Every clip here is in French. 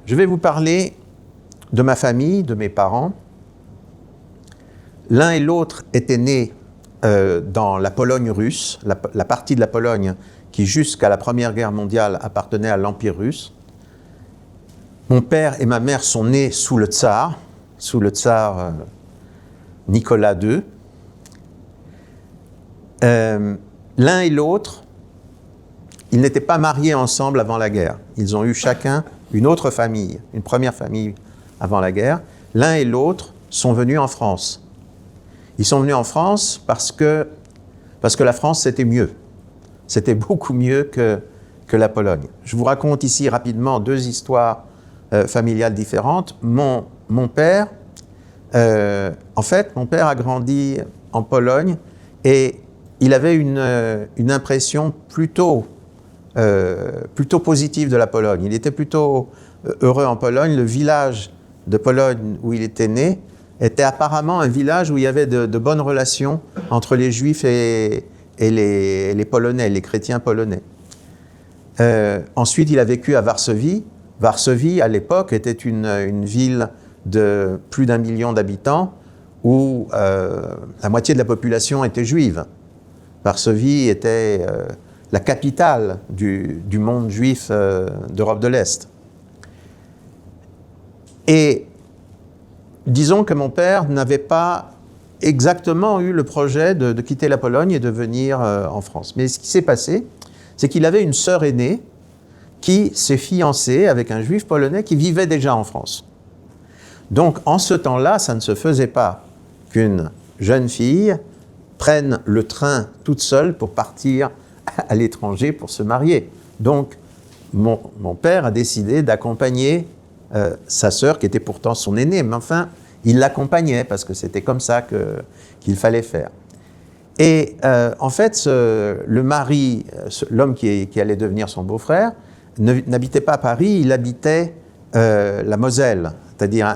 Je vais vous parler de ma famille, de mes parents. L'un et l'autre étaient nés dans la Pologne russe, la partie de la Pologne qui, jusqu'à la Première Guerre mondiale, appartenait à l'Empire russe. Mon père et ma mère sont nés sous le tsar Nicolas II. L'un et l'autre, ils n'étaient pas mariés ensemble avant la guerre. Ils ont eu chacun une autre famille, une première famille avant la guerre. L'un et l'autre sont venus en France. Ils sont venus en France parce que la France, c'était mieux. C'était beaucoup mieux que la Pologne. Je vous raconte ici rapidement deux histoires familiales différentes. Mon père, en fait, mon père a grandi en Pologne et il avait une impression plutôt positive de la Pologne. Il était plutôt heureux en Pologne. Le village de Pologne où il était né était apparemment un village où il y avait de bonnes relations entre les Juifs et les Polonais, les chrétiens polonais. Ensuite, il a vécu à Varsovie. Varsovie, à l'époque, était une ville de plus d'1 million d'habitants où la moitié de la population était juive. Varsovie était la capitale du monde juif d'Europe de l'Est. Et disons que mon père n'avait pas exactement eu le projet de quitter la Pologne et de venir en France. Mais ce qui s'est passé, c'est qu'il avait une sœur aînée qui s'est fiancée avec un juif polonais qui vivait déjà en France. Donc, en ce temps-là, ça ne se faisait pas qu'une jeune fille prenne le train toute seule pour partir à l'étranger pour se marier. Donc, mon père a décidé d'accompagner sa sœur, qui était pourtant son aînée, mais enfin, il l'accompagnait parce que c'était comme ça qu'il fallait faire. Et en fait, le mari, l'homme qui allait devenir son beau-frère, n'habitait pas à Paris, il habitait la Moselle, c'est-à-dire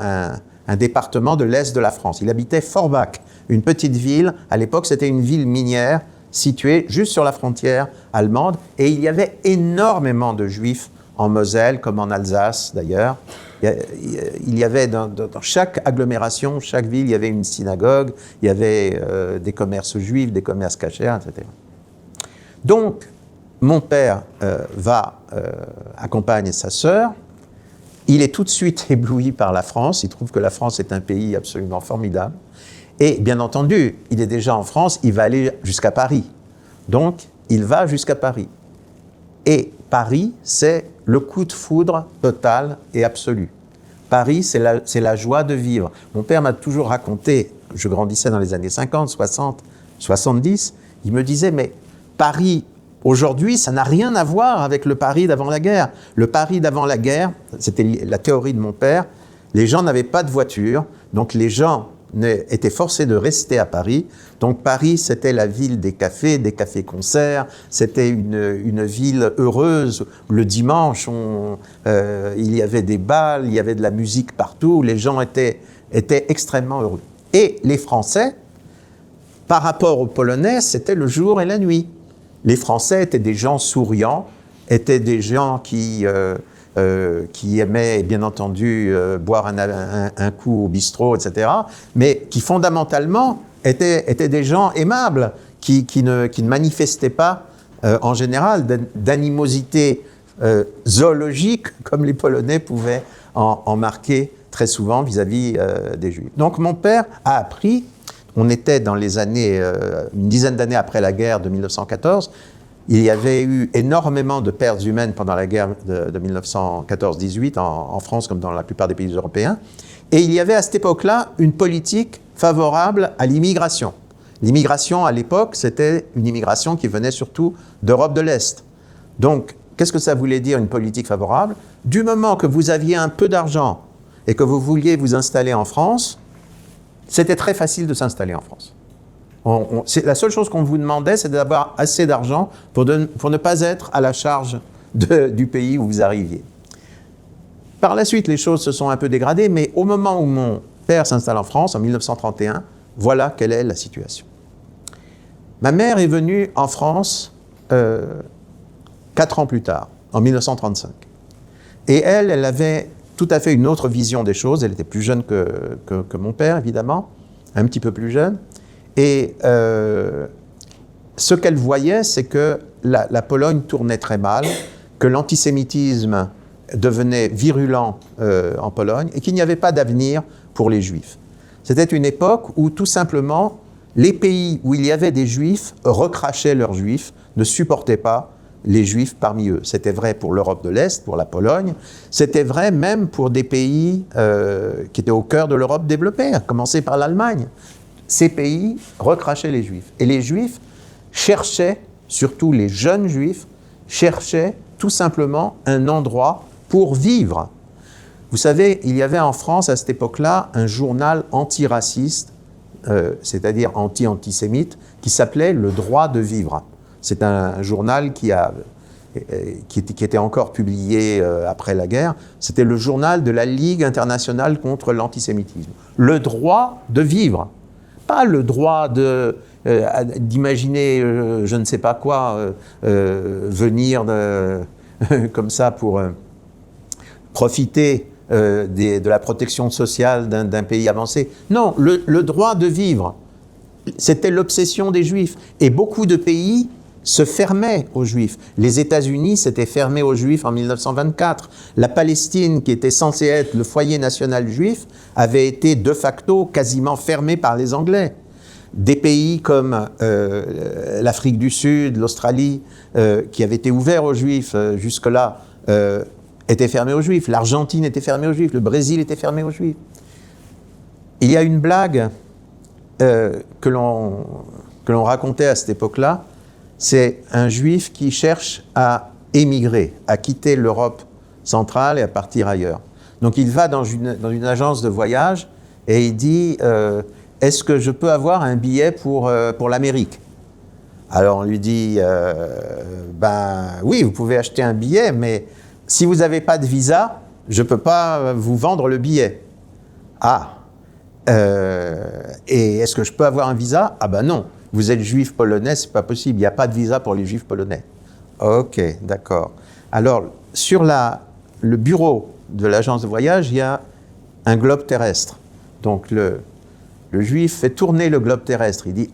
un département de l'Est de la France. Il habitait Forbach, une petite ville. À l'époque, c'était une ville minière située juste sur la frontière allemande. Et il y avait énormément de Juifs en Moselle, comme en Alsace d'ailleurs. Il y avait dans chaque agglomération, chaque ville, il y avait une synagogue, il y avait des commerces juifs, des commerces cachers, etc. Donc, mon père accompagne sa sœur. Il est tout de suite ébloui par la France. Il trouve que la France est un pays absolument formidable. Et bien entendu, il est déjà en France, il va aller jusqu'à Paris. Donc, il va jusqu'à Paris. Et Paris, c'est le coup de foudre total et absolu. Paris, c'est la joie de vivre. Mon père m'a toujours raconté, je grandissais dans les années 50, 60, 70, il me disait, mais Paris, aujourd'hui, ça n'a rien à voir avec le Paris d'avant la guerre. Le Paris d'avant la guerre, c'était la théorie de mon père, les gens n'avaient pas de voiture, donc les gens étaient forcés de rester à Paris. Donc Paris, c'était la ville des cafés-concerts, c'était une ville heureuse. Le dimanche, il y avait des bals, il y avait de la musique partout, les gens étaient extrêmement heureux. Et les Français, par rapport aux Polonais, c'était le jour et la nuit. Les Français étaient des gens souriants, étaient des gens qui aimaient, bien entendu, boire un coup au bistrot, etc., mais qui, fondamentalement, étaient des gens aimables, qui ne manifestaient pas, en général, d'animosité zoologique, comme les Polonais pouvaient en marquer très souvent vis-à-vis des Juifs. Donc, mon père a appris, on était dans les années, une dizaine d'années après la guerre de 1914, il y avait eu énormément de pertes humaines pendant la guerre de 1914-18 en France comme dans la plupart des pays européens. Et il y avait à cette époque-là une politique favorable à l'immigration. L'immigration à l'époque, c'était une immigration qui venait surtout d'Europe de l'Est. Donc, qu'est-ce que ça voulait dire une politique favorable? Du moment que vous aviez un peu d'argent et que vous vouliez vous installer en France, c'était très facile de s'installer en France. La seule chose qu'on vous demandait, c'est d'avoir assez d'argent pour ne pas être à la charge du pays où vous arriviez. Par la suite, les choses se sont un peu dégradées, mais au moment où mon père s'installe en France, en 1931, voilà quelle est la situation. Ma mère est venue en France 4 ans plus tard, en 1935. Et elle avait tout à fait une autre vision des choses. Elle était plus jeune que mon père, évidemment, un petit peu plus jeune. Et ce qu'elle voyait, c'est que la Pologne tournait très mal, que l'antisémitisme devenait virulent en Pologne et qu'il n'y avait pas d'avenir pour les Juifs. C'était une époque où tout simplement les pays où il y avait des Juifs recrachaient leurs Juifs, ne supportaient pas les Juifs parmi eux. C'était vrai pour l'Europe de l'Est, pour la Pologne, c'était vrai même pour des pays qui étaient au cœur de l'Europe développée, à commencer par l'Allemagne. Ces pays recrachaient les Juifs. Et les Juifs cherchaient, surtout les jeunes Juifs, cherchaient tout simplement un endroit pour vivre. Vous savez, il y avait en France à cette époque-là un journal antiraciste, c'est-à-dire anti-antisémite, qui s'appelait Le Droit de Vivre. C'est un journal qui était encore publié après la guerre. C'était le journal de la Ligue internationale contre l'antisémitisme. Le droit de vivre, pas le droit d'imaginer je ne sais pas quoi, venir comme ça pour profiter de la protection sociale d'un pays avancé. Non, le droit de vivre, c'était l'obsession des Juifs. Et beaucoup de pays se fermaient aux Juifs. Les États-Unis s'étaient fermés aux Juifs en 1924. La Palestine, qui était censée être le foyer national juif, avait été de facto quasiment fermée par les Anglais. Des pays comme l'Afrique du Sud, l'Australie, qui avaient été ouverts aux Juifs jusque-là, étaient fermés aux Juifs. L'Argentine était fermée aux Juifs. Le Brésil était fermé aux Juifs. Il y a une blague que l'on racontait à cette époque-là. C'est un Juif qui cherche à émigrer, à quitter l'Europe centrale et à partir ailleurs. Donc il va dans une agence de voyage et il dit est-ce que je peux avoir un billet pour l'Amérique? Alors on lui dit ben oui, vous pouvez acheter un billet, mais si vous n'avez pas de visa, je ne peux pas vous vendre le billet. Ah, et est-ce que je peux avoir un visa? Ah ben non. Vous êtes juif polonais, c'est pas possible, il n'y a pas de visa pour les juifs polonais. Ok, d'accord. Alors, sur le bureau de l'agence de voyage, il y a un globe terrestre. Donc, le juif fait tourner le globe terrestre. Il dit,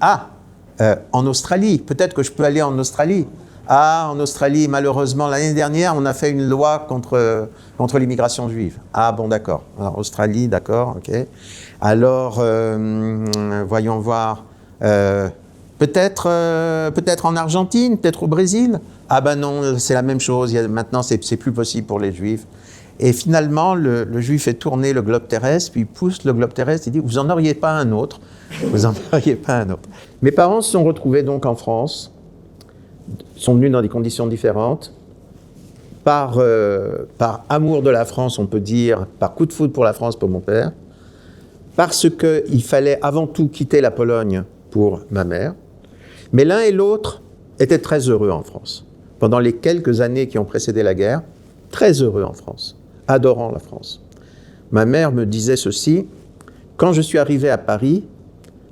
en Australie, peut-être que je peux aller en Australie. Ah, en Australie, malheureusement, l'année dernière, on a fait une loi contre l'immigration juive. Ah, bon, d'accord. Alors, Australie, d'accord, ok. Alors, voyons voir... peut-être en Argentine, peut-être au Brésil. Ah ben non, c'est la même chose, maintenant c'est plus possible pour les Juifs. Et finalement, le Juif fait tourner le globe terrestre, puis il pousse le globe terrestre, il dit « Vous n'en auriez pas un autre ?» Vous n'en auriez pas un autre. Mes parents se sont retrouvés donc en France, sont venus dans des conditions différentes, par amour de la France, on peut dire, par coup de foudre pour la France pour mon père, parce qu'il fallait avant tout quitter la Pologne pour ma mère. Mais l'un et l'autre étaient très heureux en France. Pendant les quelques années qui ont précédé la guerre, très heureux en France, adorant la France. Ma mère me disait ceci, quand je suis arrivé à Paris,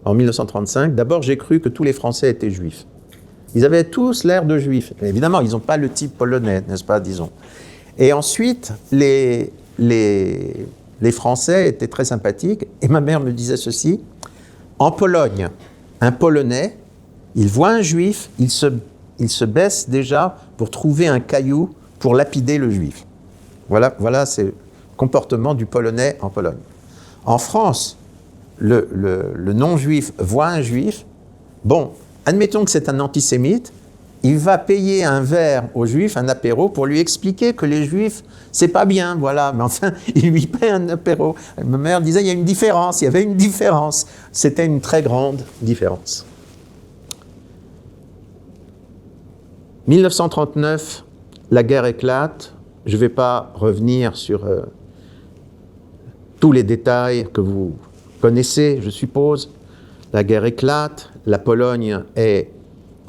en 1935, d'abord j'ai cru que tous les Français étaient juifs. Ils avaient tous l'air de juifs. Mais évidemment, ils n'ont pas le type polonais, n'est-ce pas, disons. Et ensuite, les Français étaient très sympathiques, et ma mère me disait ceci, en Pologne, un Polonais, il voit un Juif, il se baisse déjà pour trouver un caillou pour lapider le Juif. Voilà c'est le comportement du Polonais en Pologne. En France, le non-Juif voit un Juif, bon, admettons que c'est un antisémite, il va payer un verre au Juif, un apéro, pour lui expliquer que les Juifs, c'est pas bien, voilà. Mais enfin, il lui paie un apéro. Ma mère disait, il y a une différence, il y avait une différence. C'était une très grande différence. 1939, la guerre éclate. Je ne vais pas revenir sur tous les détails que vous connaissez, je suppose. La guerre éclate, la Pologne est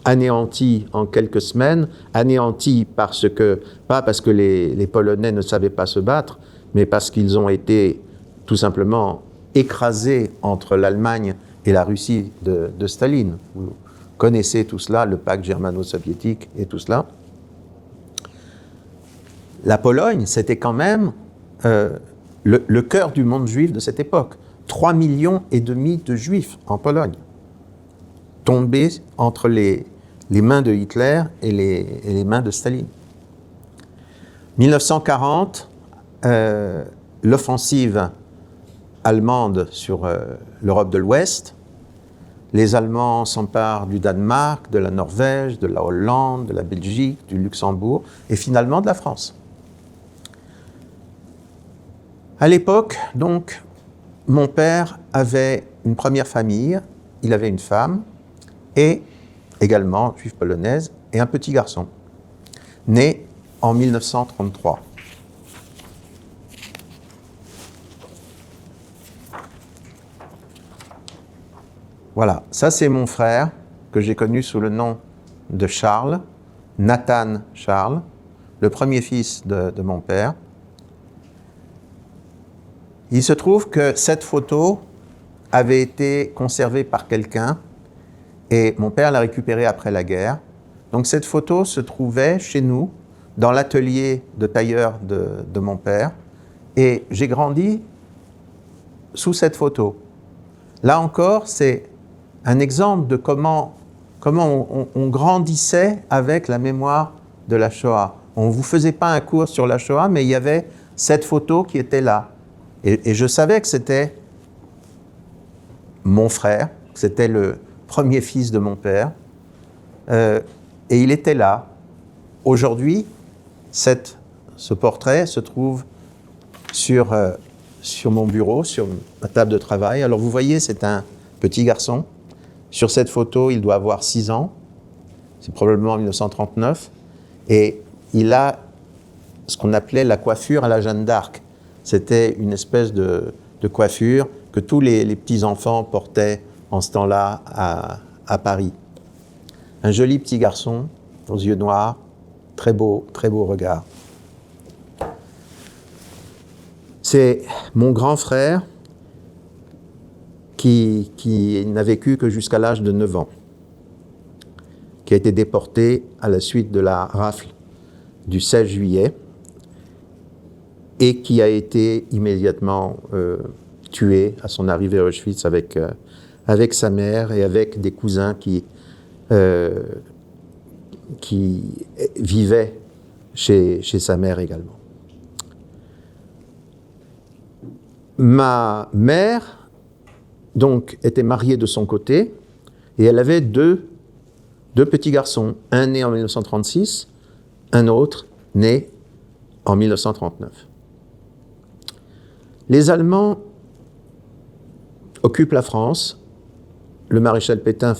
anéantie en quelques semaines, anéantie pas parce que les Polonais ne savaient pas se battre, mais parce qu'ils ont été tout simplement écrasés entre l'Allemagne et la Russie de Staline. Vous connaissez tout cela, le pacte germano-soviétique et tout cela. La Pologne, c'était quand même le cœur du monde juif de cette époque. 3,5 millions de juifs en Pologne, tombés entre les mains de Hitler et les mains de Staline. 1940, l'offensive allemande sur l'Europe de l'Ouest. Les Allemands s'emparent du Danemark, de la Norvège, de la Hollande, de la Belgique, du Luxembourg et finalement de la France. À l'époque, donc, mon père avait une première famille, il avait une femme et également juive polonaise et un petit garçon, né en 1933. Voilà, ça c'est mon frère que j'ai connu sous le nom de Charles, Nathan Charles, le premier fils de mon père. Il se trouve que cette photo avait été conservée par quelqu'un et mon père l'a récupérée après la guerre. Donc cette photo se trouvait chez nous, dans l'atelier de tailleur de mon père, et j'ai grandi sous cette photo. Là encore, c'est un exemple de comment on grandissait avec la mémoire de la Shoah. On ne vous faisait pas un cours sur la Shoah, mais il y avait cette photo qui était là. Et je savais que c'était mon frère, que c'était le premier fils de mon père, et il était là. Aujourd'hui, ce portrait se trouve sur mon bureau, sur ma table de travail. Alors vous voyez, c'est un petit garçon. Sur cette photo, il doit avoir 6 ans. C'est probablement en 1939. Et il a ce qu'on appelait la coiffure à la Jeanne d'Arc. C'était une espèce de coiffure que tous les petits-enfants portaient en ce temps-là à Paris. Un joli petit garçon, aux yeux noirs, très beau regard. C'est mon grand frère qui n'a vécu que jusqu'à l'âge de 9 ans, qui a été déporté à la suite de la rafle du 16 juillet et qui a été immédiatement tué à son arrivée à Auschwitz avec sa mère et avec des cousins qui vivaient chez sa mère également. Ma mère, donc, était mariée de son côté et elle avait deux petits garçons, un né en 1936, un autre né en 1939. Les Allemands occupent la France, le maréchal Pétain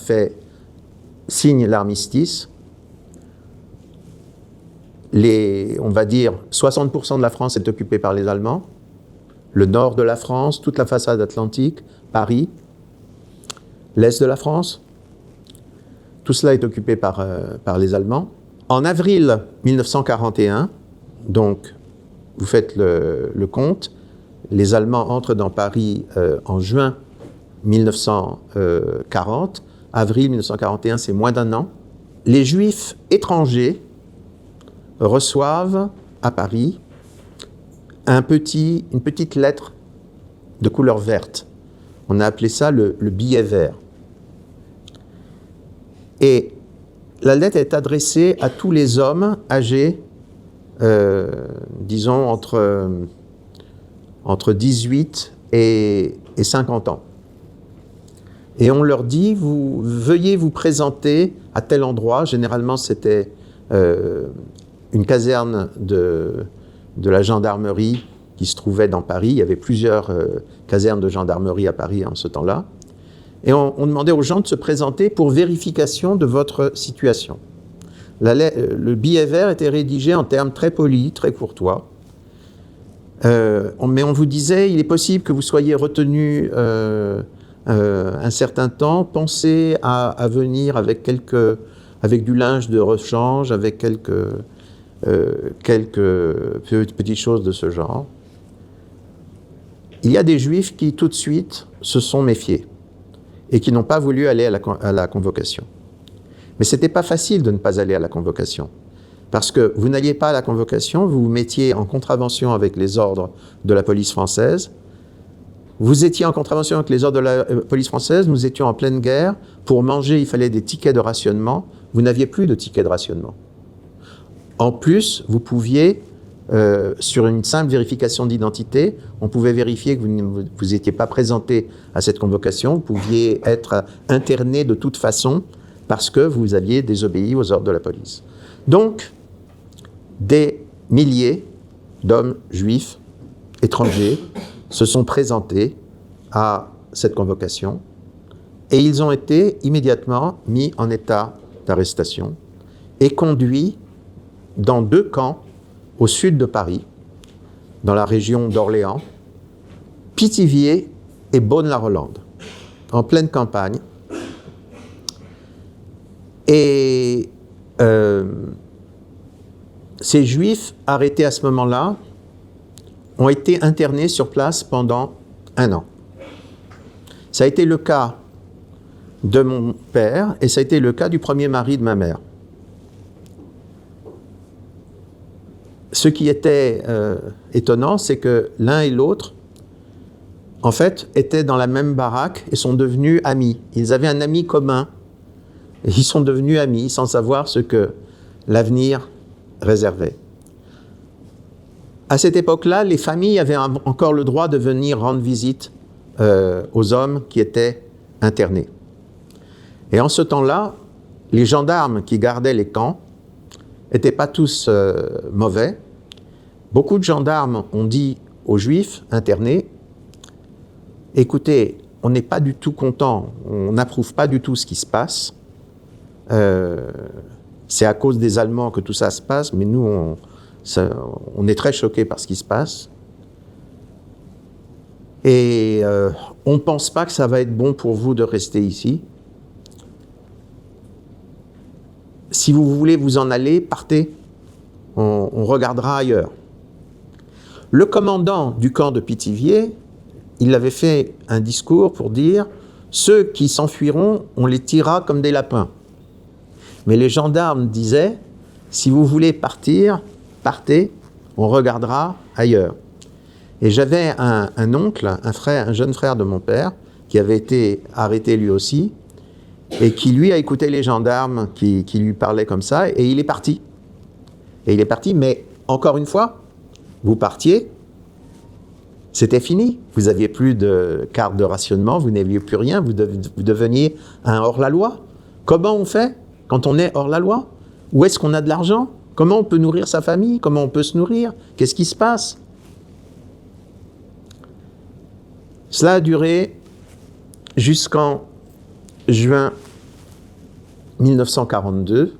signe l'armistice, on va dire 60% de la France est occupée par les Allemands, le nord de la France, toute la façade atlantique, Paris, l'est de la France, tout cela est occupé par les Allemands. En avril 1941, donc vous faites le compte, les Allemands entrent dans Paris en juin 1940, avril 1941, c'est moins d'1 an. Les Juifs étrangers reçoivent à Paris une petite lettre de couleur verte. On a appelé ça le billet vert. Et la lettre est adressée à tous les hommes âgés, disons, entre 18 et 50 ans. Et on leur dit, veuillez vous présenter à tel endroit. Généralement, c'était une caserne de la gendarmerie qui se trouvait dans Paris. Il y avait plusieurs casernes de gendarmerie à Paris en ce temps-là. Et on demandait aux gens de se présenter pour vérification de votre situation. Le billet vert était rédigé en termes très polis, très courtois. Mais on vous disait, il est possible que vous soyez retenu un certain temps. Pensez à venir avec du linge de rechange, avec quelques petites choses de ce genre. Il y a des Juifs qui, tout de suite, se sont méfiés et qui n'ont pas voulu aller à la convocation. Mais ce n'était pas facile de ne pas aller à la convocation, Parce que vous n'alliez pas à la convocation, vous vous mettiez en contravention avec les ordres de la police française. Vous étiez en contravention avec les ordres de la police française, nous étions en pleine guerre. Pour manger, il fallait des tickets de rationnement. Vous n'aviez plus de tickets de rationnement. En plus, vous pouviez, sur une simple vérification d'identité, on pouvait vérifier que vous n'étiez pas présenté à cette convocation, vous pouviez être interné de toute façon parce que vous aviez désobéi aux ordres de la police. Donc, des milliers d'hommes juifs étrangers se sont présentés à cette convocation et ils ont été immédiatement mis en état d'arrestation et conduits dans 2 camps au sud de Paris, dans la région d'Orléans, Pithiviers et Beaune-la-Rolande, en pleine campagne. Et ces Juifs arrêtés à ce moment-là ont été internés sur place pendant 1 an. Ça a été le cas de mon père et ça a été le cas du premier mari de ma mère. Ce qui était étonnant, c'est que l'un et l'autre, en fait, étaient dans la même baraque et sont devenus amis. Ils avaient un ami commun. Et ils sont devenus amis sans savoir ce que l'avenir réservait. À cette époque-là, les familles avaient encore le droit de venir rendre visite aux hommes qui étaient internés. Et en ce temps-là, les gendarmes qui gardaient les camps n'étaient pas tous mauvais. Beaucoup de gendarmes ont dit aux Juifs internés, « Écoutez, on n'est pas du tout content, on n'approuve pas du tout ce qui se passe. C'est à cause des Allemands que tout ça se passe, mais nous, on est très choqués par ce qui se passe. Et on ne pense pas que ça va être bon pour vous de rester ici. Si vous voulez vous en aller, partez. On regardera ailleurs. » Le commandant du camp de Pithiviers, il avait fait un discours pour dire « Ceux qui s'enfuiront, on les tirera comme des lapins. » Mais les gendarmes disaient « Si vous voulez partir, partez, on regardera ailleurs. » Et j'avais un oncle, un jeune frère de mon père, qui avait été arrêté lui aussi, et qui lui a écouté les gendarmes qui lui parlaient comme ça, et il est parti. Et il est parti, mais encore une fois, vous partiez, c'était fini. Vous n'aviez plus de carte de rationnement, vous n'aviez plus rien, vous deveniez un hors-la-loi. Comment on fait quand on est hors-la-loi? Où est-ce qu'on a de l'argent? Comment on peut nourrir sa famille? Comment on peut se nourrir? Qu'est-ce qui se passe? Cela a duré jusqu'en juin 1942.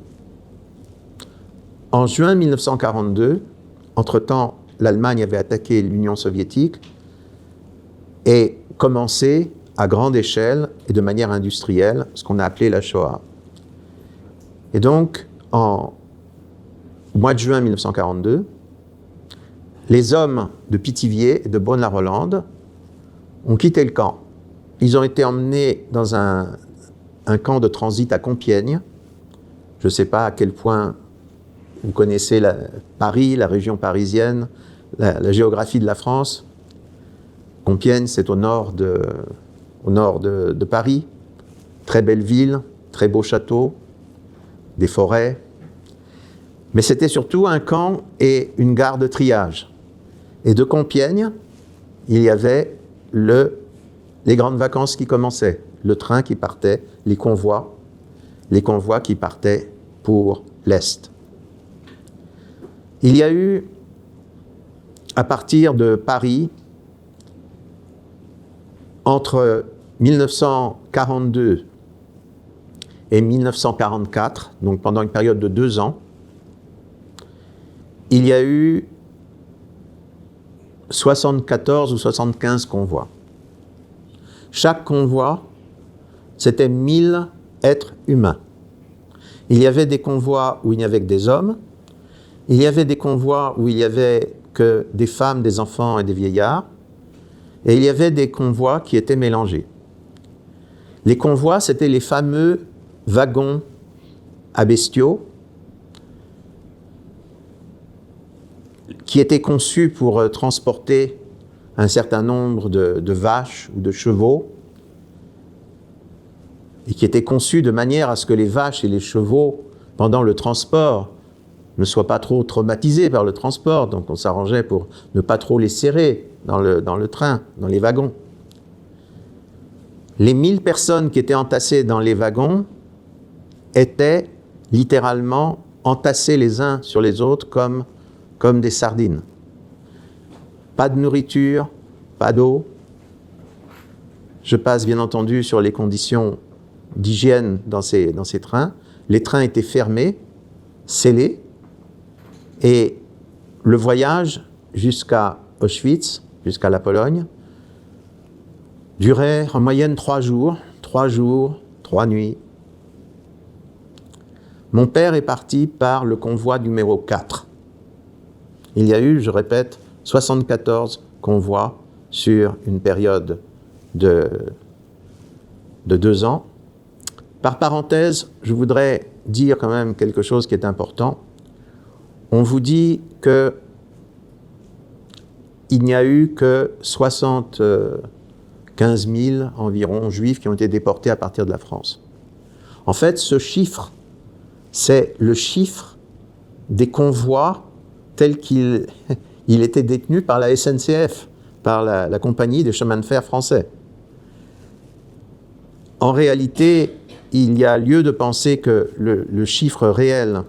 En juin 1942, entre-temps, l'Allemagne avait attaqué l'Union soviétique et commencé à grande échelle et de manière industrielle ce qu'on a appelé la Shoah. Et donc, en mois de juin 1942, les hommes de Pithiviers et de Beaune-la-Rolande ont quitté le camp. Ils ont été emmenés dans un camp de transit à Compiègne. Je ne sais pas à quel point vous connaissez Paris, la région parisienne, la géographie de la France. Compiègne, c'est au nord de Paris. Très belle ville, très beau château, des forêts. Mais c'était surtout un camp et une gare de triage. Et de Compiègne, il y avait les grandes vacances qui commençaient, le train qui partait, les convois qui partaient pour l'Est. Il y a eu, à partir de Paris, entre 1942 et 1944, donc pendant une période de 2 ans, il y a eu 74 ou 75 convois. Chaque convoi, c'était 1000 êtres humains. Il y avait des convois où il n'y avait que des hommes, il y avait des convois où il n'y avait que des femmes, des enfants et des vieillards, et il y avait des convois qui étaient mélangés. Les convois, c'était les fameux wagons à bestiaux qui était conçu pour transporter un certain nombre de vaches ou de chevaux, et qui était conçu de manière à ce que les vaches et les chevaux, pendant le transport, ne soient pas trop traumatisés par le transport. Donc on s'arrangeait pour ne pas trop les serrer dans le train, dans les wagons. Les 1000 personnes qui étaient entassées dans les wagons étaient littéralement entassés les uns sur les autres comme des sardines. Pas de nourriture, pas d'eau. Je passe bien entendu sur les conditions d'hygiène dans ces trains. Les trains étaient fermés, scellés, et le voyage jusqu'à Auschwitz, jusqu'à la Pologne, durait en moyenne 3 jours, 3 nuits. Mon père est parti par le convoi numéro 4. Il y a eu, je répète, 74 convois sur une période de 2 ans. Par parenthèse, je voudrais dire quand même quelque chose qui est important. On vous dit qu'il n'y a eu que 75 000 environ juifs qui ont été déportés à partir de la France. En fait, ce chiffre, c'est le chiffre des convois tels qu'il était détenu par la SNCF, par la compagnie des chemins de fer français. En réalité, il y a lieu de penser que le chiffre réel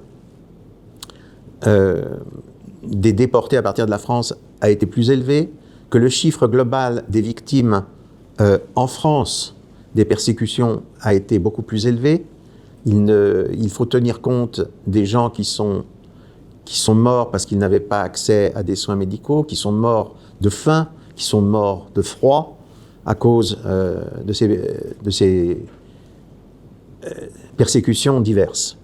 des déportés à partir de la France a été plus élevé, que le chiffre global des victimes en France des persécutions a été beaucoup plus élevé. Il faut tenir compte des gens qui sont morts parce qu'ils n'avaient pas accès à des soins médicaux, qui sont morts de faim, qui sont morts de froid à cause de ces persécutions diverses.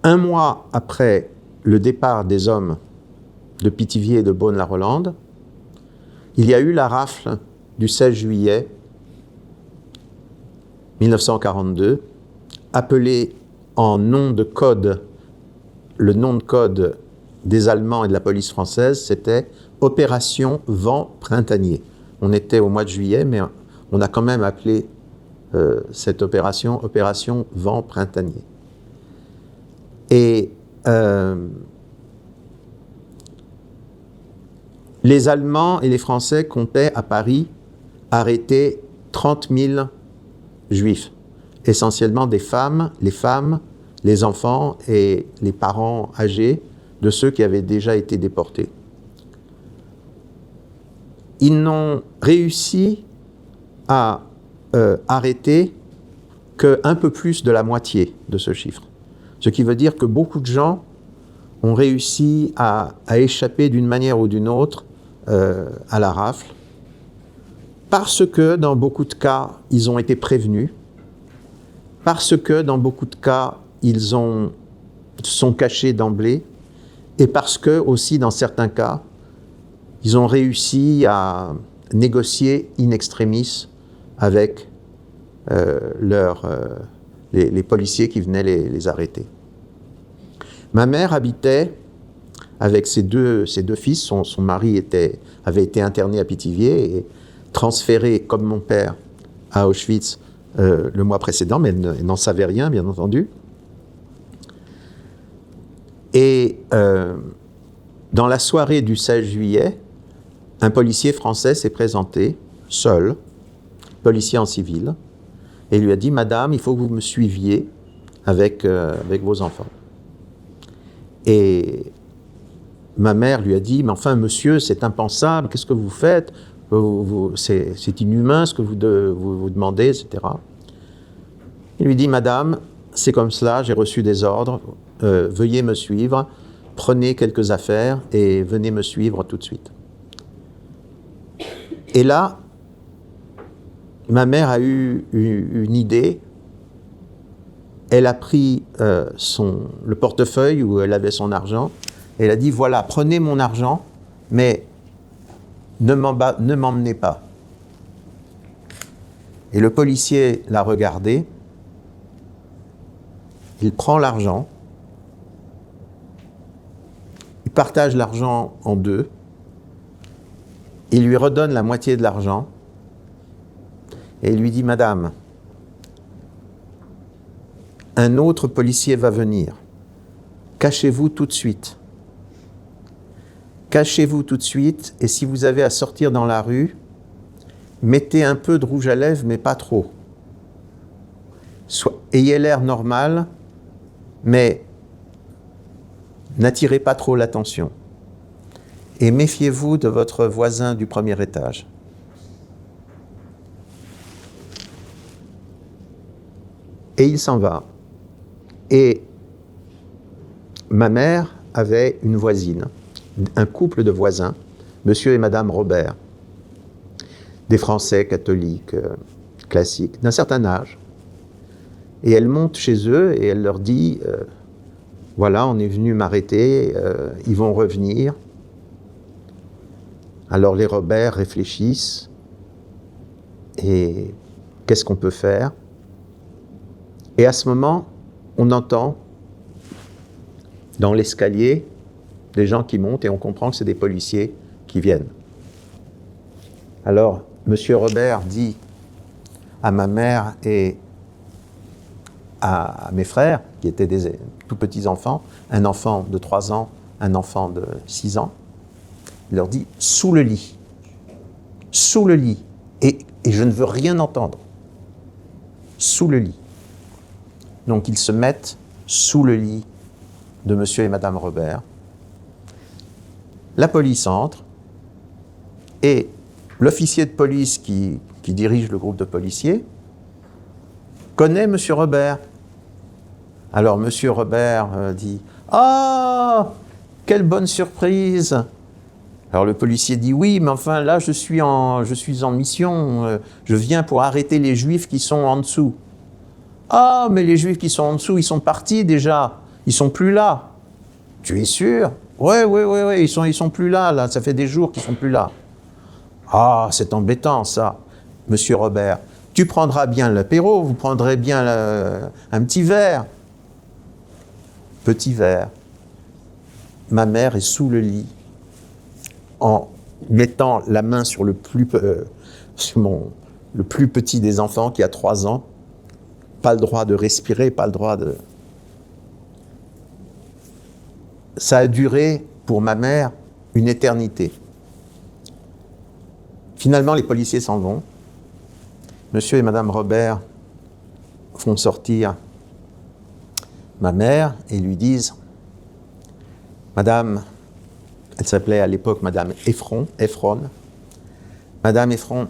Un mois après le départ des hommes de Pithiviers et de Beaune-la-Rolande, il y a eu la rafle du 16 juillet 1942, appelée en nom de code, le nom de code des Allemands et de la police française, c'était Opération Vent Printanier. On était au mois de juillet, mais on a quand même appelé cette opération Vent Printanier. Et les Allemands et les Français comptaient à Paris arrêter 30 000 Juifs, essentiellement des femmes, les enfants et les parents âgés de ceux qui avaient déjà été déportés. Ils n'ont réussi à arrêter qu'un peu plus de la moitié de ce chiffre. Ce qui veut dire que beaucoup de gens ont réussi à échapper d'une manière ou d'une autre à la rafle, parce que dans beaucoup de cas, ils ont été prévenus, parce que dans beaucoup de cas, ils sont cachés d'emblée, et parce que aussi dans certains cas, ils ont réussi à négocier in extremis avec les policiers qui venaient les arrêter. Ma mère habitait avec ses deux fils. Son mari avait été interné à Pithiviers et transféré, comme mon père, à Auschwitz le mois précédent, mais elle n'en savait rien, bien entendu. Et dans la soirée du 16 juillet, un policier français s'est présenté, seul, policier en civil, et lui a dit « Madame, il faut que vous me suiviez avec vos enfants. » Et ma mère lui a dit « Mais enfin, monsieur, c'est impensable, qu'est-ce que vous faites ? C'est inhumain ce que vous demandez, etc. » Il lui dit « Madame, c'est comme cela, j'ai reçu des ordres, veuillez me suivre, prenez quelques affaires et venez me suivre tout de suite. » Et là, ma mère a eu une idée. Elle a pris le portefeuille où elle avait son argent, et elle a dit « Voilà, prenez mon argent, mais ne m'emmenez pas. » Et le policier l'a regardé, Il prend l'argent, il partage l'argent en deux, il lui redonne la moitié de l'argent et il lui dit « Madame, un autre policier va venir. Cachez-vous tout de suite. Cachez-vous tout de suite et si vous avez à sortir dans la rue, mettez un peu de rouge à lèvres, mais pas trop. Ayez l'air normal, mais n'attirez pas trop l'attention. Et méfiez-vous de votre voisin du premier étage. » Et il s'en va. Et ma mère avait une voisine, un couple de voisins, monsieur et madame Robert, des Français catholiques, classiques, d'un certain âge. Et elle monte chez eux et elle leur dit voilà, on est venu m'arrêter, ils vont revenir. Alors les Robert réfléchissent et qu'est-ce qu'on peut faire? Et à ce moment, on entend dans l'escalier des gens qui montent et on comprend que c'est des policiers qui viennent. Alors, monsieur Robert dit à ma mère et à mes frères, qui étaient des tout petits enfants, un enfant de 3 ans, un enfant de 6 ans, il leur dit « sous le lit ». Sous le lit. Et je ne veux rien entendre. Sous le lit. Donc ils se mettent sous le lit de monsieur et madame Robert. La police entre et l'officier de police qui dirige le groupe de policiers connaît monsieur Robert. Alors monsieur Robert dit « Ah, quelle bonne surprise !» Alors le policier dit « Oui, mais enfin là je suis en mission, je viens pour arrêter les Juifs qui sont en dessous. » « Ah, mais les Juifs qui sont en dessous, ils sont partis déjà, ils sont plus là. »« Tu es sûr ?»« Oui, ils sont plus là, ça fait des jours qu'ils sont plus là. »« Ah, c'est embêtant ça, monsieur Robert. Tu prendras bien l'apéro, vous prendrez bien un petit verre. » Petit verre. Ma mère est sous le lit, en mettant la main sur le plus petit des enfants qui a 3 ans. Pas le droit de respirer, pas le droit de... Ça a duré, pour ma mère, une éternité. Finalement, les policiers s'en vont. Monsieur et madame Robert font sortir ma mère et lui disent « Madame, elle s'appelait à l'époque madame Effron, Madame Effron,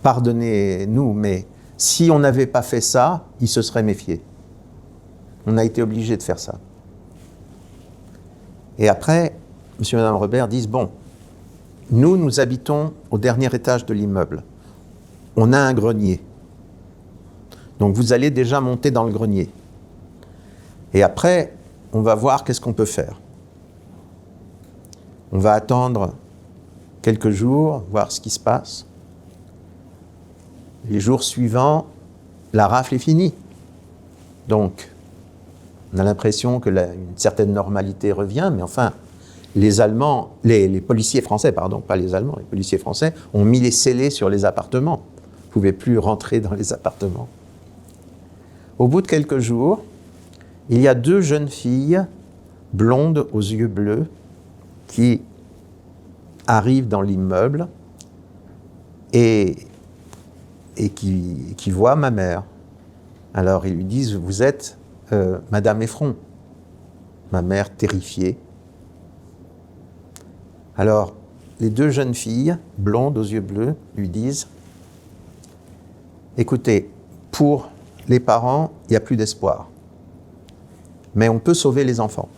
pardonnez-nous, mais si on n'avait pas fait ça, il se serait méfié. On a été obligé de faire ça. » Et après, monsieur et madame Robert disent « Bon, nous habitons au dernier étage de l'immeuble. On a un grenier. Donc vous allez déjà monter dans le grenier. Et après, on va voir qu'est-ce qu'on peut faire. On va attendre quelques jours, voir ce qui se passe. Les jours suivants, la rafle est finie. Donc, on a l'impression que une certaine normalité revient, mais enfin, les Allemands, les policiers français, pardon, pas les Allemands, les policiers français ont mis les scellés sur les appartements. Vous ne pouvez plus rentrer dans les appartements. Au bout de quelques jours, il y a 2 jeunes filles, blondes aux yeux bleus, qui arrivent dans l'immeuble et qui voient ma mère. Alors ils lui disent « Vous êtes Madame Effron ?» Ma mère terrifiée. Alors les 2 jeunes filles, blondes aux yeux bleus, lui disent « Écoutez, pour les parents, il n'y a plus d'espoir. Mais on peut sauver les enfants.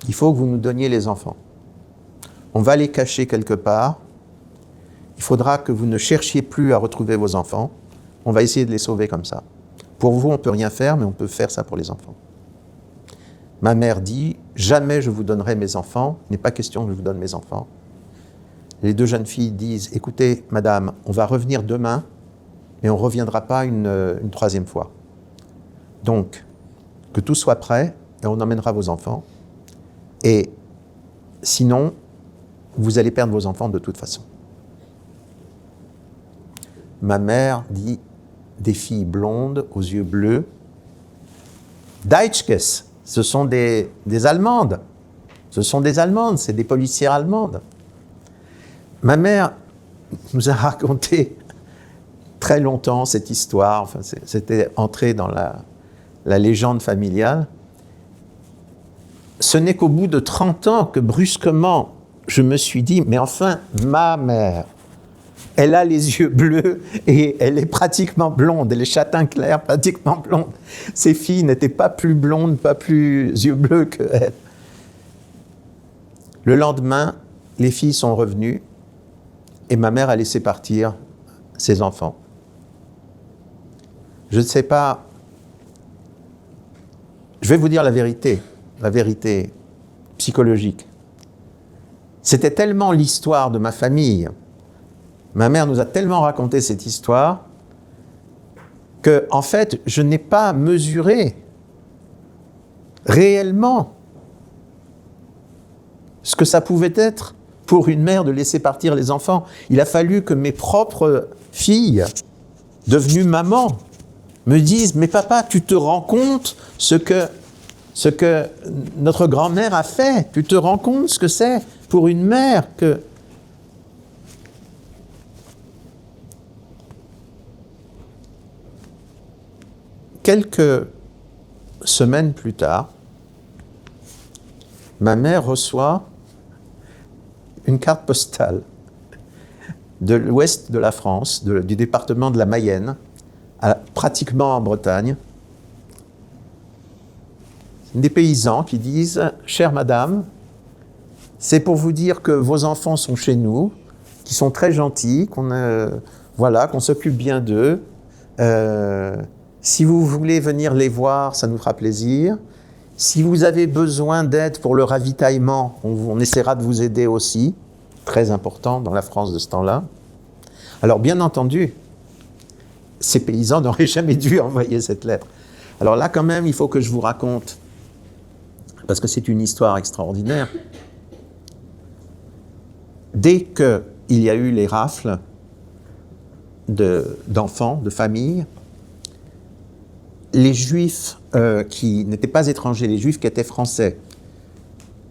Il faut que vous nous donniez les enfants. On va les cacher quelque part. Il faudra que vous ne cherchiez plus à retrouver vos enfants. On va essayer de les sauver comme ça. Pour vous, on ne peut rien faire, mais on peut faire ça pour les enfants. » Ma mère dit « Jamais je vous donnerai mes enfants. Il n'est pas question que je vous donne mes enfants. » Les 2 jeunes filles disent « Écoutez, madame, on va revenir demain, mais on ne reviendra pas une 3e fois. Donc, que tout soit prêt et on emmènera vos enfants. Et sinon, vous allez perdre vos enfants de toute façon. Ma mère dit des filles blondes aux yeux bleus. Deutschkes, ce sont des Allemandes. Ce sont des Allemandes, c'est des policières allemandes. Ma mère nous a raconté très longtemps cette histoire. Enfin, c'était entré dans la légende familiale. Ce n'est qu'au bout de 30 ans que brusquement, je me suis dit, mais enfin, ma mère, elle a les yeux bleus et elle est pratiquement blonde, elle est châtain clair, pratiquement blonde. Ces filles n'étaient pas plus blondes, pas plus yeux bleus qu'elle. Le lendemain, les filles sont revenues et ma mère a laissé partir ses enfants. Je ne sais pas, je vais vous dire la vérité psychologique. C'était tellement l'histoire de ma famille, ma mère nous a tellement raconté cette histoire que, en fait, je n'ai pas mesuré réellement ce que ça pouvait être pour une mère de laisser partir les enfants. Il a fallu que mes propres filles, devenues mamans, me disent « Mais papa, tu te rends compte ce que notre grand-mère a fait? Tu te rends compte ce que c'est pour une mère que... » Quelques semaines plus tard, ma mère reçoit une carte postale de l'ouest de la France, du département de la Mayenne, pratiquement en Bretagne. Des paysans qui disent « Chère madame, c'est pour vous dire que vos enfants sont chez nous, qui sont très gentils, qu'on s'occupe bien d'eux. Si vous voulez venir les voir, ça nous fera plaisir. Si vous avez besoin d'aide pour le ravitaillement, on essaiera de vous aider aussi. » Très important dans la France de ce temps-là. Alors, bien entendu, ces paysans n'auraient jamais dû envoyer cette lettre. Alors là, quand même, il faut que je vous raconte, parce que c'est une histoire extraordinaire. Dès qu'il y a eu les rafles d'enfants, de familles, les Juifs qui n'étaient pas étrangers, les Juifs qui étaient français,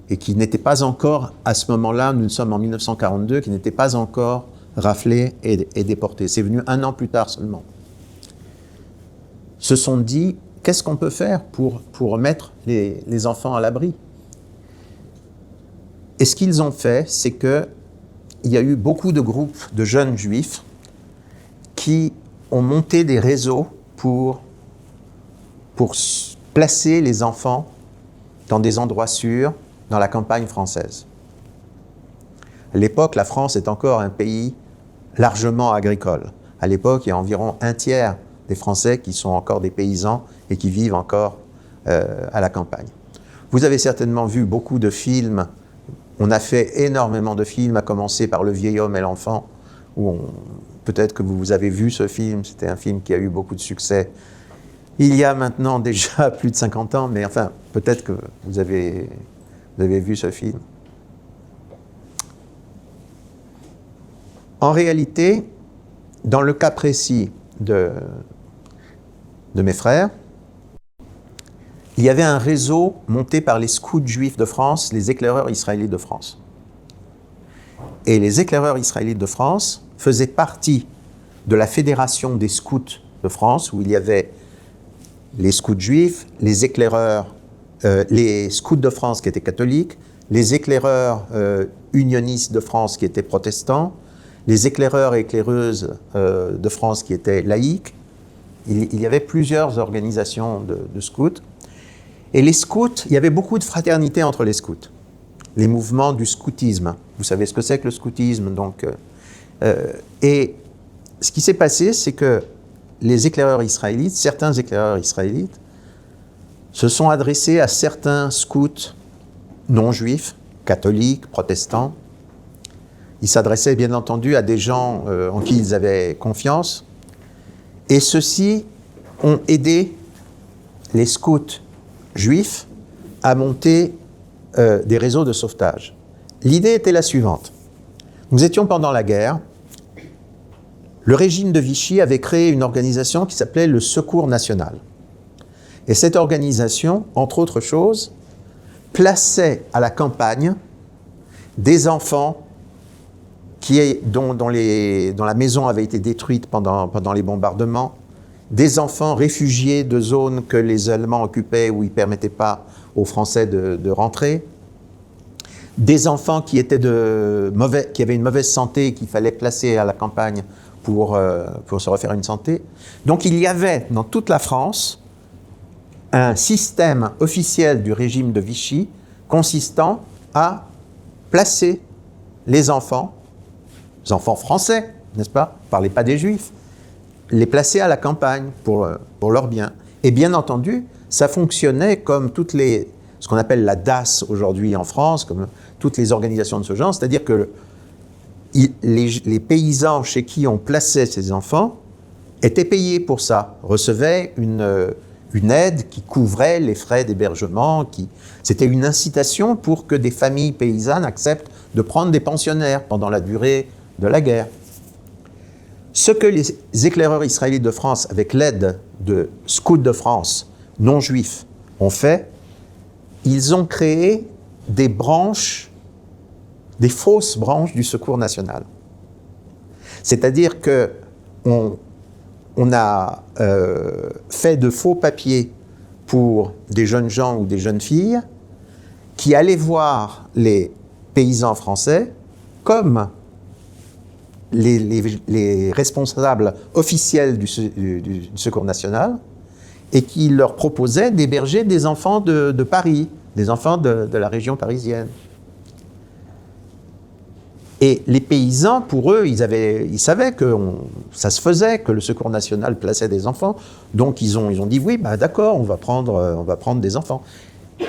et qui n'étaient pas encore, à ce moment-là, nous sommes en 1942, qui n'étaient pas encore raflés et déportés. C'est venu 1 an plus tard seulement. Se sont dit, qu'est-ce qu'on peut faire pour mettre les enfants à l'abri? Et ce qu'ils ont fait, c'est qu'il y a eu beaucoup de groupes de jeunes Juifs qui ont monté des réseaux pour placer les enfants dans des endroits sûrs, dans la campagne française. À l'époque, la France est encore un pays largement agricole. À l'époque, il y a environ 1/3 des Français qui sont encore des paysans et qui vivent encore à la campagne. Vous avez certainement vu beaucoup de films. On a fait énormément de films, à commencer par Le vieil homme et l'enfant, peut-être que vous avez vu ce film, c'était un film qui a eu beaucoup de succès. Il y a maintenant déjà plus de 50 ans, mais enfin, peut-être que vous avez vu ce film. En réalité, dans le cas précis de mes frères, il y avait un réseau monté par les scouts juifs de France, les éclaireurs israélites de France. Et les éclaireurs israélites de France faisaient partie de la fédération des scouts de France, où il y avait les scouts juifs, les éclaireurs, les scouts de France qui étaient catholiques, les éclaireurs unionistes de France qui étaient protestants, les éclaireurs et éclaireuses de France qui étaient laïques. Il y avait plusieurs organisations de scouts. Et les scouts, il y avait beaucoup de fraternité entre les scouts. Les mouvements du scoutisme. Vous savez ce que c'est que le scoutisme. Et ce qui s'est passé, c'est que les éclaireurs israélites, certains éclaireurs israélites, se sont adressés à certains scouts non-juifs, catholiques, protestants. Ils s'adressaient bien entendu à des gens en qui ils avaient confiance. Et ceux-ci ont aidé les scouts juifs à monter des réseaux de sauvetage. L'idée était la suivante. Nous étions pendant la guerre. Le régime de Vichy avait créé une organisation qui s'appelait le Secours national. Et cette organisation, entre autres choses, plaçait à la campagne des enfants dont la maison avait été détruite pendant les bombardements, des enfants réfugiés de zones que les Allemands occupaient où ils ne permettaient pas aux Français de rentrer, des enfants qui avaient une mauvaise santé et qu'il fallait placer à la campagne pour se refaire une santé. Donc il y avait dans toute la France un système officiel du régime de Vichy consistant à placer les enfants français, n'est-ce pas? Ne parlez pas des Juifs, les placer à la campagne pour leur bien. Et bien entendu, ça fonctionnait comme ce qu'on appelle la DAS aujourd'hui en France, comme toutes les organisations de ce genre, c'est-à-dire que les paysans chez qui on plaçait ces enfants étaient payés pour ça, recevaient une aide qui couvrait les frais d'hébergement. C'était une incitation pour que des familles paysannes acceptent de prendre des pensionnaires pendant la durée de la guerre. Ce que les éclaireurs israélites de France, avec l'aide de scouts de France non juifs, ont fait, ils ont créé des fausses branches du Secours national. C'est-à-dire qu'on a fait de faux papiers pour des jeunes gens ou des jeunes filles qui allaient voir les paysans français comme les responsables officiels du Secours national et qui leur proposaient d'héberger des enfants de Paris, des enfants de la région parisienne. Et les paysans, pour eux, ils savaient que ça se faisait, que le Secours national plaçait des enfants. Donc ils ont dit oui, bah d'accord, on va prendre des enfants.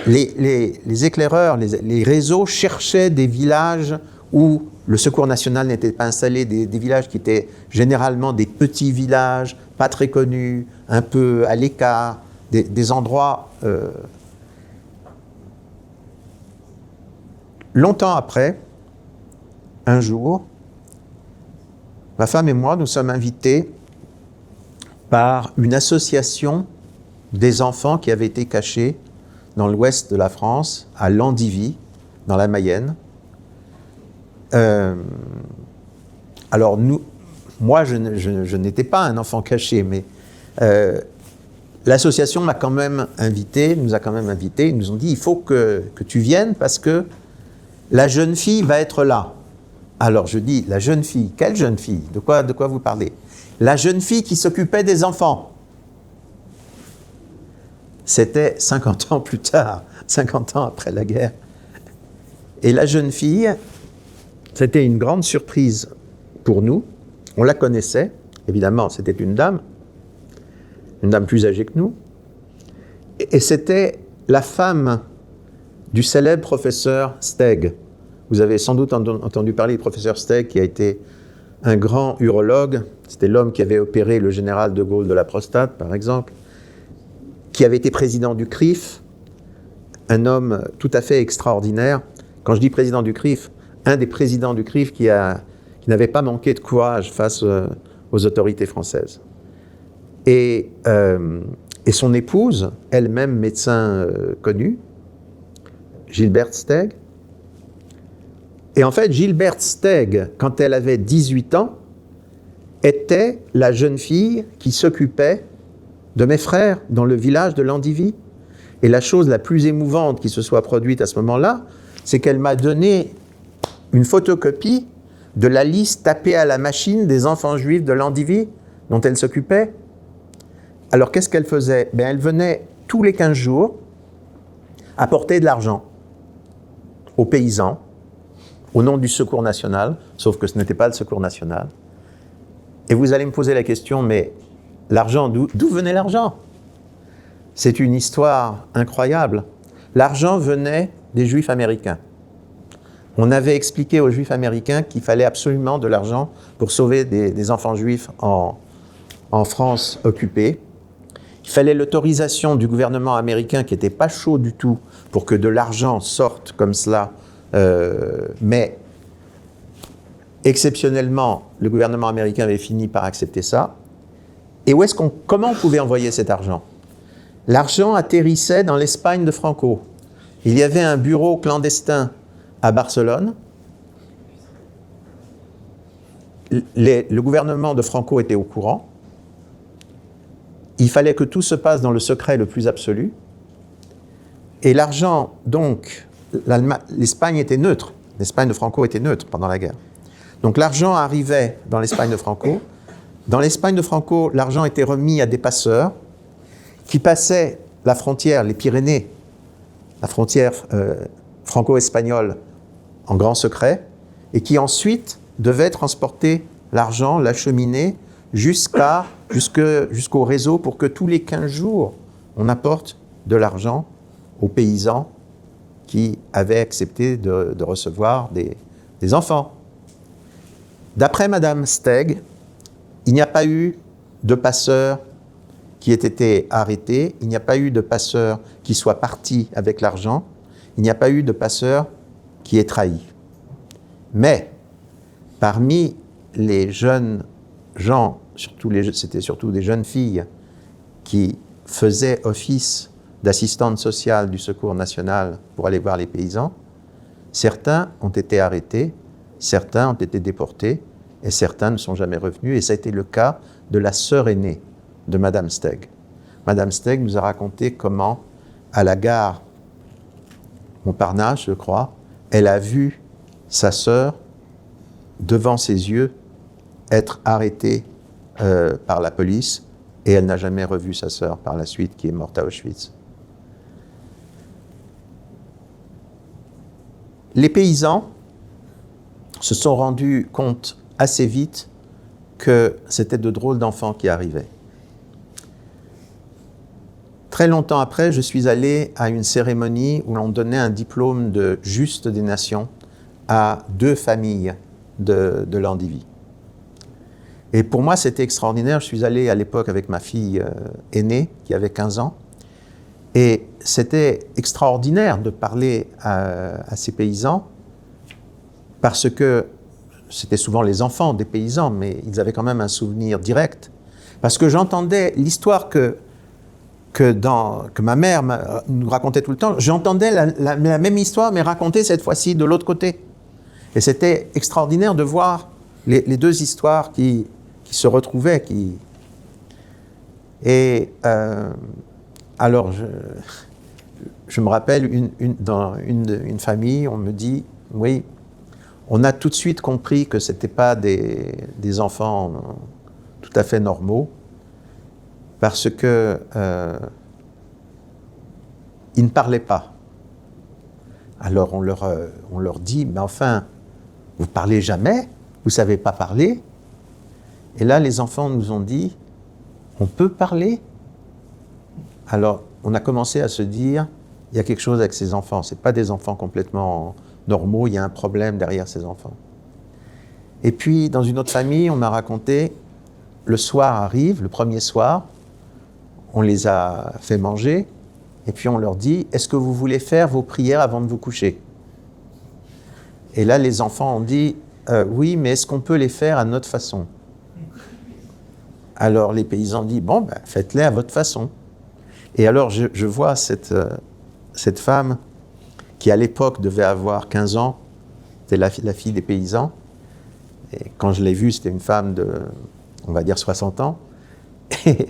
Les éclaireurs, les réseaux cherchaient des villages où le Secours national n'était pas installé, des villages qui étaient généralement des petits villages, pas très connus, un peu à l'écart, des endroits... Longtemps après, un jour, ma femme et moi, nous sommes invités par une association des enfants qui avaient été cachés dans l'ouest de la France, à Landivy, dans la Mayenne. Alors, moi, je n'étais pas un enfant caché, mais l'association m'a quand même invité, nous a quand même invités. Ils nous ont dit, il faut que tu viennes parce que la jeune fille va être là. Alors, je dis, la jeune fille, quelle jeune fille? De quoi vous parlez? La jeune fille qui s'occupait des enfants. C'était 50 ans plus tard, 50 ans après la guerre. Et la jeune fille, c'était une grande surprise pour nous. On la connaissait, évidemment, c'était une dame plus âgée que nous. Et c'était la femme du célèbre professeur Steg. Vous avez sans doute entendu parler du professeur Steg, qui a été un grand urologue. C'était l'homme qui avait opéré le général de Gaulle de la prostate, par exemple, qui avait été président du CRIF, un homme tout à fait extraordinaire. Quand je dis président du CRIF, un des présidents du CRIF qui n'avait pas manqué de courage face aux autorités françaises. Et son épouse, elle-même médecin connu, Gilberte Steg. Et en fait, Gilberte Steg, quand elle avait 18 ans, était la jeune fille qui s'occupait de mes frères dans le village de Landivy. Et la chose la plus émouvante qui se soit produite à ce moment-là, c'est qu'elle m'a donné une photocopie de la liste tapée à la machine des enfants juifs de Landivy dont elle s'occupait. Alors qu'est-ce qu'elle faisait? Elle venait tous les 15 jours apporter de l'argent aux paysans au nom du Secours national, sauf que ce n'était pas le Secours national. Et vous allez me poser la question, mais l'argent, d'où venait l'argent? C'est une histoire incroyable. L'argent venait des Juifs américains. On avait expliqué aux Juifs américains qu'il fallait absolument de l'argent pour sauver des enfants juifs en France occupée. Il fallait l'autorisation du gouvernement américain qui n'était pas chaud du tout pour que de l'argent sorte comme cela, mais exceptionnellement, le gouvernement américain avait fini par accepter ça. Et comment on pouvait envoyer cet argent? L'argent atterrissait dans l'Espagne de Franco. Il y avait un bureau clandestin à Barcelone. Le gouvernement de Franco était au courant. Il fallait que tout se passe dans le secret le plus absolu. Et l'argent, donc, l'Espagne était neutre. L'Espagne de Franco était neutre pendant la guerre. Donc l'argent arrivait dans l'Espagne de Franco. Dans l'Espagne de Franco, l'argent était remis à des passeurs qui passaient la frontière, les Pyrénées, la frontière franco-espagnole en grand secret, et qui ensuite devaient transporter l'argent, l'acheminer jusqu'au réseau pour que tous les 15 jours, on apporte de l'argent aux paysans qui avaient accepté de recevoir des enfants. D'après Madame Steg, il n'y a pas eu de passeurs qui aient été arrêtés, il n'y a pas eu de passeurs qui soient partis avec l'argent, il n'y a pas eu de passeurs qui aient trahi. Mais parmi les jeunes gens, c'était surtout des jeunes filles qui faisaient office d'assistantes sociales du Secours national pour aller voir les paysans, certains ont été arrêtés, certains ont été déportés, et certains ne sont jamais revenus. Et ça a été le cas de la sœur aînée de Madame Steg. Madame Steg nous a raconté comment, à la gare Montparnasse, je crois, elle a vu sa sœur, devant ses yeux, être arrêtée par la police, et elle n'a jamais revu sa sœur par la suite, qui est morte à Auschwitz. Les paysans se sont rendus compte assez vite que c'était de drôles d'enfants qui arrivaient. Très longtemps après, je suis allé à une cérémonie où l'on donnait un diplôme de juste des nations à 2 familles de l'Andivie. Et pour moi, c'était extraordinaire. Je suis allé à l'époque avec ma fille aînée, qui avait 15 ans, et c'était extraordinaire de parler à ces paysans, parce que c'était souvent les enfants des paysans, mais ils avaient quand même un souvenir direct. Parce que j'entendais l'histoire que ma mère nous racontait tout le temps, j'entendais la même histoire, mais racontée cette fois-ci de l'autre côté. Et c'était extraordinaire de voir les 2 histoires qui se retrouvaient. Alors, je me rappelle, dans une famille, on me dit, oui, on a tout de suite compris que ce n'étaient pas des enfants tout à fait normaux, parce que ils ne parlaient pas. Alors on leur dit, mais enfin, vous ne parlez jamais, vous ne savez pas parler. Et là, les enfants nous ont dit, on peut parler? Alors, on a commencé à se dire, il y a quelque chose avec ces enfants. Ce n'est pas des enfants complètement normaux, il y a un problème derrière ces enfants. Et puis, dans une autre famille, on m'a raconté, le soir arrive, le premier soir, on les a fait manger, et puis on leur dit, est-ce que vous voulez faire vos prières avant de vous coucher? Et là, les enfants ont dit, oui, mais est-ce qu'on peut les faire à notre façon? Alors les paysans disent, bon, ben, faites-les à votre façon. Et alors je vois cette femme qui à l'époque devait avoir 15 ans, c'était la fille des paysans, et quand je l'ai vue, c'était une femme de, on va dire, 60 ans, et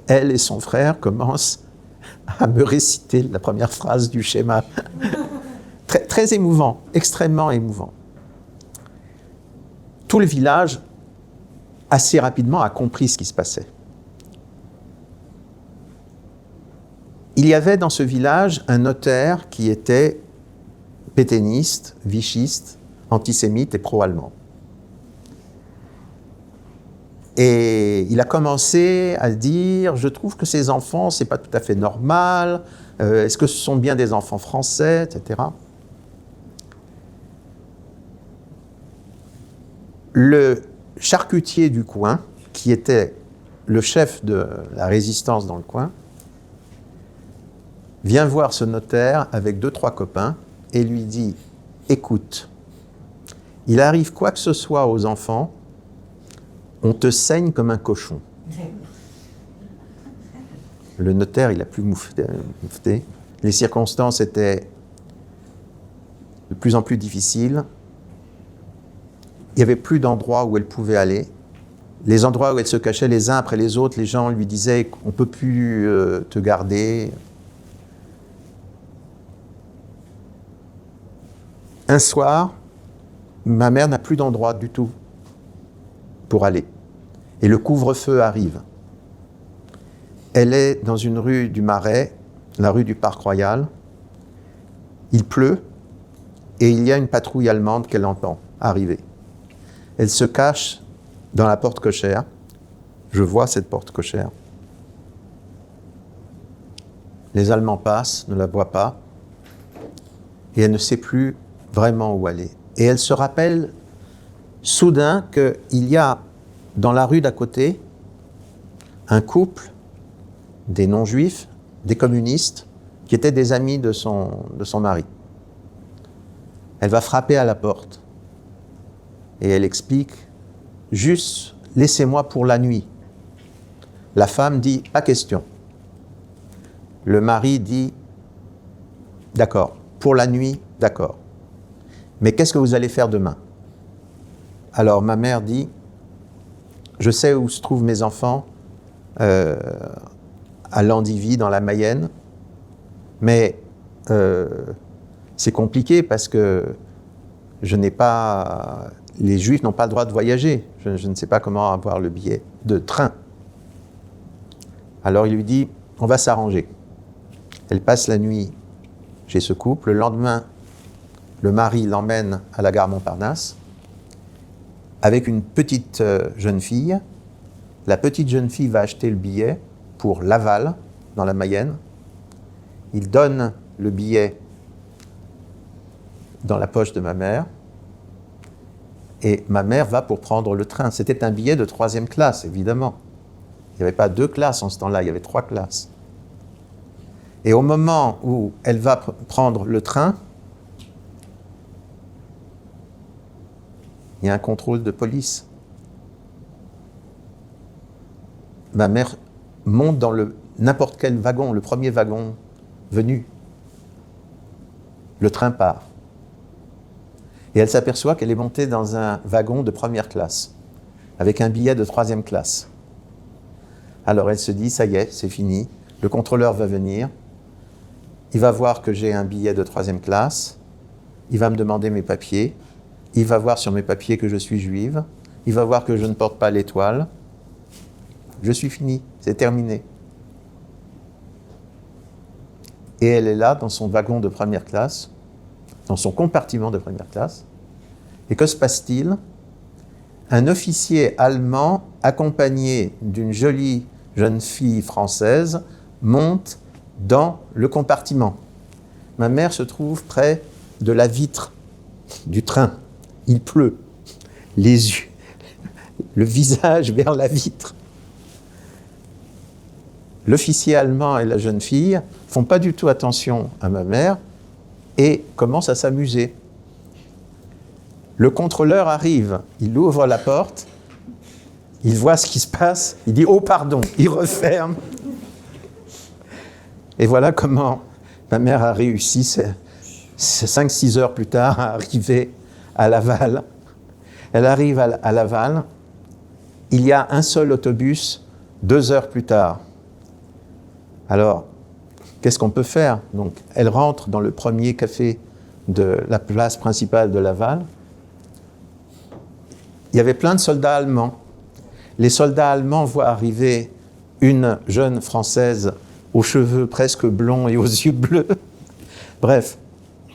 elle et son frère commencent à me réciter la première phrase du schéma. Très, très émouvant, extrêmement émouvant. Tout le village, assez rapidement, a compris ce qui se passait. Il y avait dans ce village un notaire qui était pétainiste, vichiste, antisémite et pro-allemand. Et il a commencé à dire, je trouve que ces enfants, c'est pas tout à fait normal, est-ce que ce sont bien des enfants français, etc. Le charcutier du coin, qui était le chef de la résistance dans le coin vient voir ce notaire avec 2-3 copains et lui dit « Écoute, il arrive quoi que ce soit aux enfants, on te saigne comme un cochon. » Le notaire, il a plus moufté. Les circonstances étaient de plus en plus difficiles. Il n'y avait plus d'endroits où elle pouvait aller. Les endroits où elle se cachait les uns après les autres, les gens lui disaient « on ne peut plus te garder ». Un soir, ma mère n'a plus d'endroit du tout pour aller. Et le couvre-feu arrive. Elle est dans une rue du Marais, la rue du Parc Royal. Il pleut et il y a une patrouille allemande qu'elle entend arriver. Elle se cache dans la porte cochère. Je vois cette porte cochère. Les Allemands passent, ne la voient pas, et elle ne sait plus vraiment où aller. Et elle se rappelle soudain qu'il y a dans la rue d'à côté un couple, des non-juifs, des communistes, qui étaient des amis de son mari. Elle va frapper à la porte et elle explique « Juste, laissez-moi pour la nuit ». La femme dit « Pas question ». Le mari dit « D'accord, pour la nuit, d'accord. Mais qu'est-ce que vous allez faire demain ?» Alors ma mère dit « Je sais où se trouvent mes enfants, à Landivy, dans la Mayenne, mais c'est compliqué parce que les Juifs n'ont pas le droit de voyager. Je ne sais pas comment avoir le billet de train. » Alors il lui dit « On va s'arranger. » Elle passe la nuit chez ce couple. Le lendemain, le mari l'emmène à la gare Montparnasse avec une petite jeune fille. La petite jeune fille va acheter le billet pour Laval, dans la Mayenne. Il donne le billet dans la poche de ma mère et ma mère va pour prendre le train. C'était un billet de 3e classe, évidemment. Il n'y avait pas 2 classes en ce temps-là, il y avait 3 classes. Et au moment où elle va prendre le train, il y a un contrôle de police. Ma mère monte dans n'importe quel wagon, le premier wagon venu. Le train part. Et elle s'aperçoit qu'elle est montée dans un wagon de 1re classe, avec un billet de 3e classe. Alors elle se dit, ça y est, c'est fini, le contrôleur va venir, il va voir que j'ai un billet de 3e classe, il va me demander mes papiers, il va voir sur mes papiers que je suis juive, il va voir que je ne porte pas l'étoile, je suis fini, c'est terminé. Et elle est là, dans son wagon de 1re classe, dans son compartiment de 1re classe. Et que se passe-t-il ? Un officier allemand, accompagné d'une jolie jeune fille française, monte dans le compartiment. Ma mère se trouve près de la vitre du train. Il pleut, les yeux, le visage vers la vitre. L'officier allemand et la jeune fille font pas du tout attention à ma mère et commencent à s'amuser. Le contrôleur arrive, il ouvre la porte, il voit ce qui se passe, il dit « Oh pardon », il referme. Et voilà comment ma mère a réussi, 5-6 heures plus tard, à arriver à Laval. Elle arrive à Laval, il y a un seul autobus 2 heures plus tard. Alors, qu'est-ce qu'on peut faire ? Donc, elle rentre dans le premier café de la place principale de Laval. Il y avait plein de soldats allemands. Les soldats allemands voient arriver une jeune Française aux cheveux presque blonds et aux yeux bleus. Bref,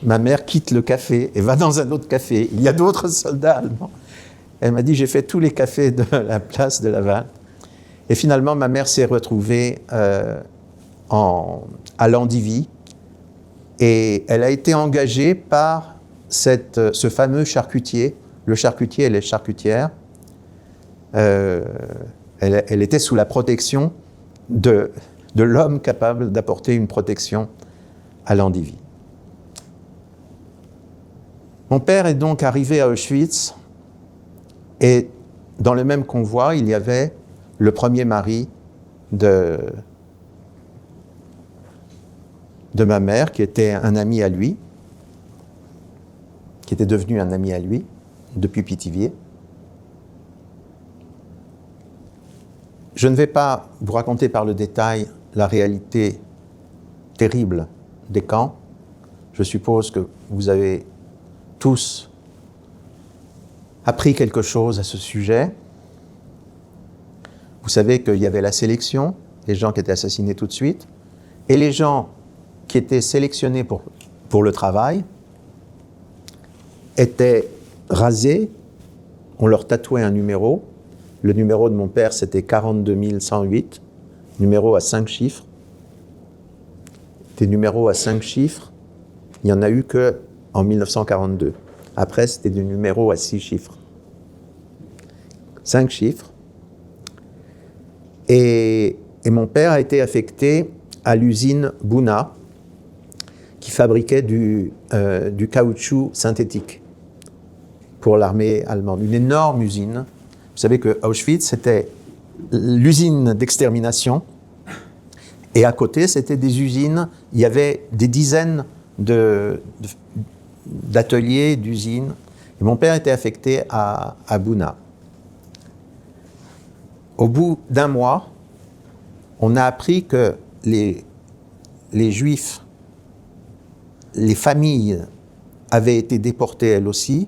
ma mère quitte le café et va dans un autre café. Il y a d'autres soldats allemands. Elle m'a dit, j'ai fait tous les cafés de la place de Laval. Et finalement, ma mère s'est retrouvée à Landivy et elle a été engagée par ce fameux charcutier, le charcutier et les charcutières, Elle était sous la protection de l'homme capable d'apporter une protection à l'individu. Mon père est donc arrivé à Auschwitz et dans le même convoi, il y avait le premier mari de ma mère, qui était un ami à lui, qui était devenu un ami à lui depuis Pithiviers. Je ne vais pas vous raconter par le détail la réalité terrible des camps. Je suppose que vous avez tous appris quelque chose à ce sujet. Vous savez qu'il y avait la sélection, les gens qui étaient assassinés tout de suite, et les gens qui étaient sélectionnés pour le travail étaient rasés, on leur tatouait un numéro. Le numéro de mon père, c'était 42 108, numéro à 5 chiffres. Des numéros à 5 chiffres, il n'y en a eu qu'en 1942. Après, c'était des numéros à 6 chiffres. 5 chiffres. Et mon père a été affecté à l'usine Buna, qui fabriquait du caoutchouc synthétique pour l'armée allemande. Une énorme usine. Vous savez que Auschwitz, c'était l'usine d'extermination. Et à côté, c'était des usines. Il y avait des dizaines d'ateliers, d'usines. Et mon père était affecté à Buna. Au bout d'un mois, on a appris que les Juifs, les familles avaient été déportées elles aussi,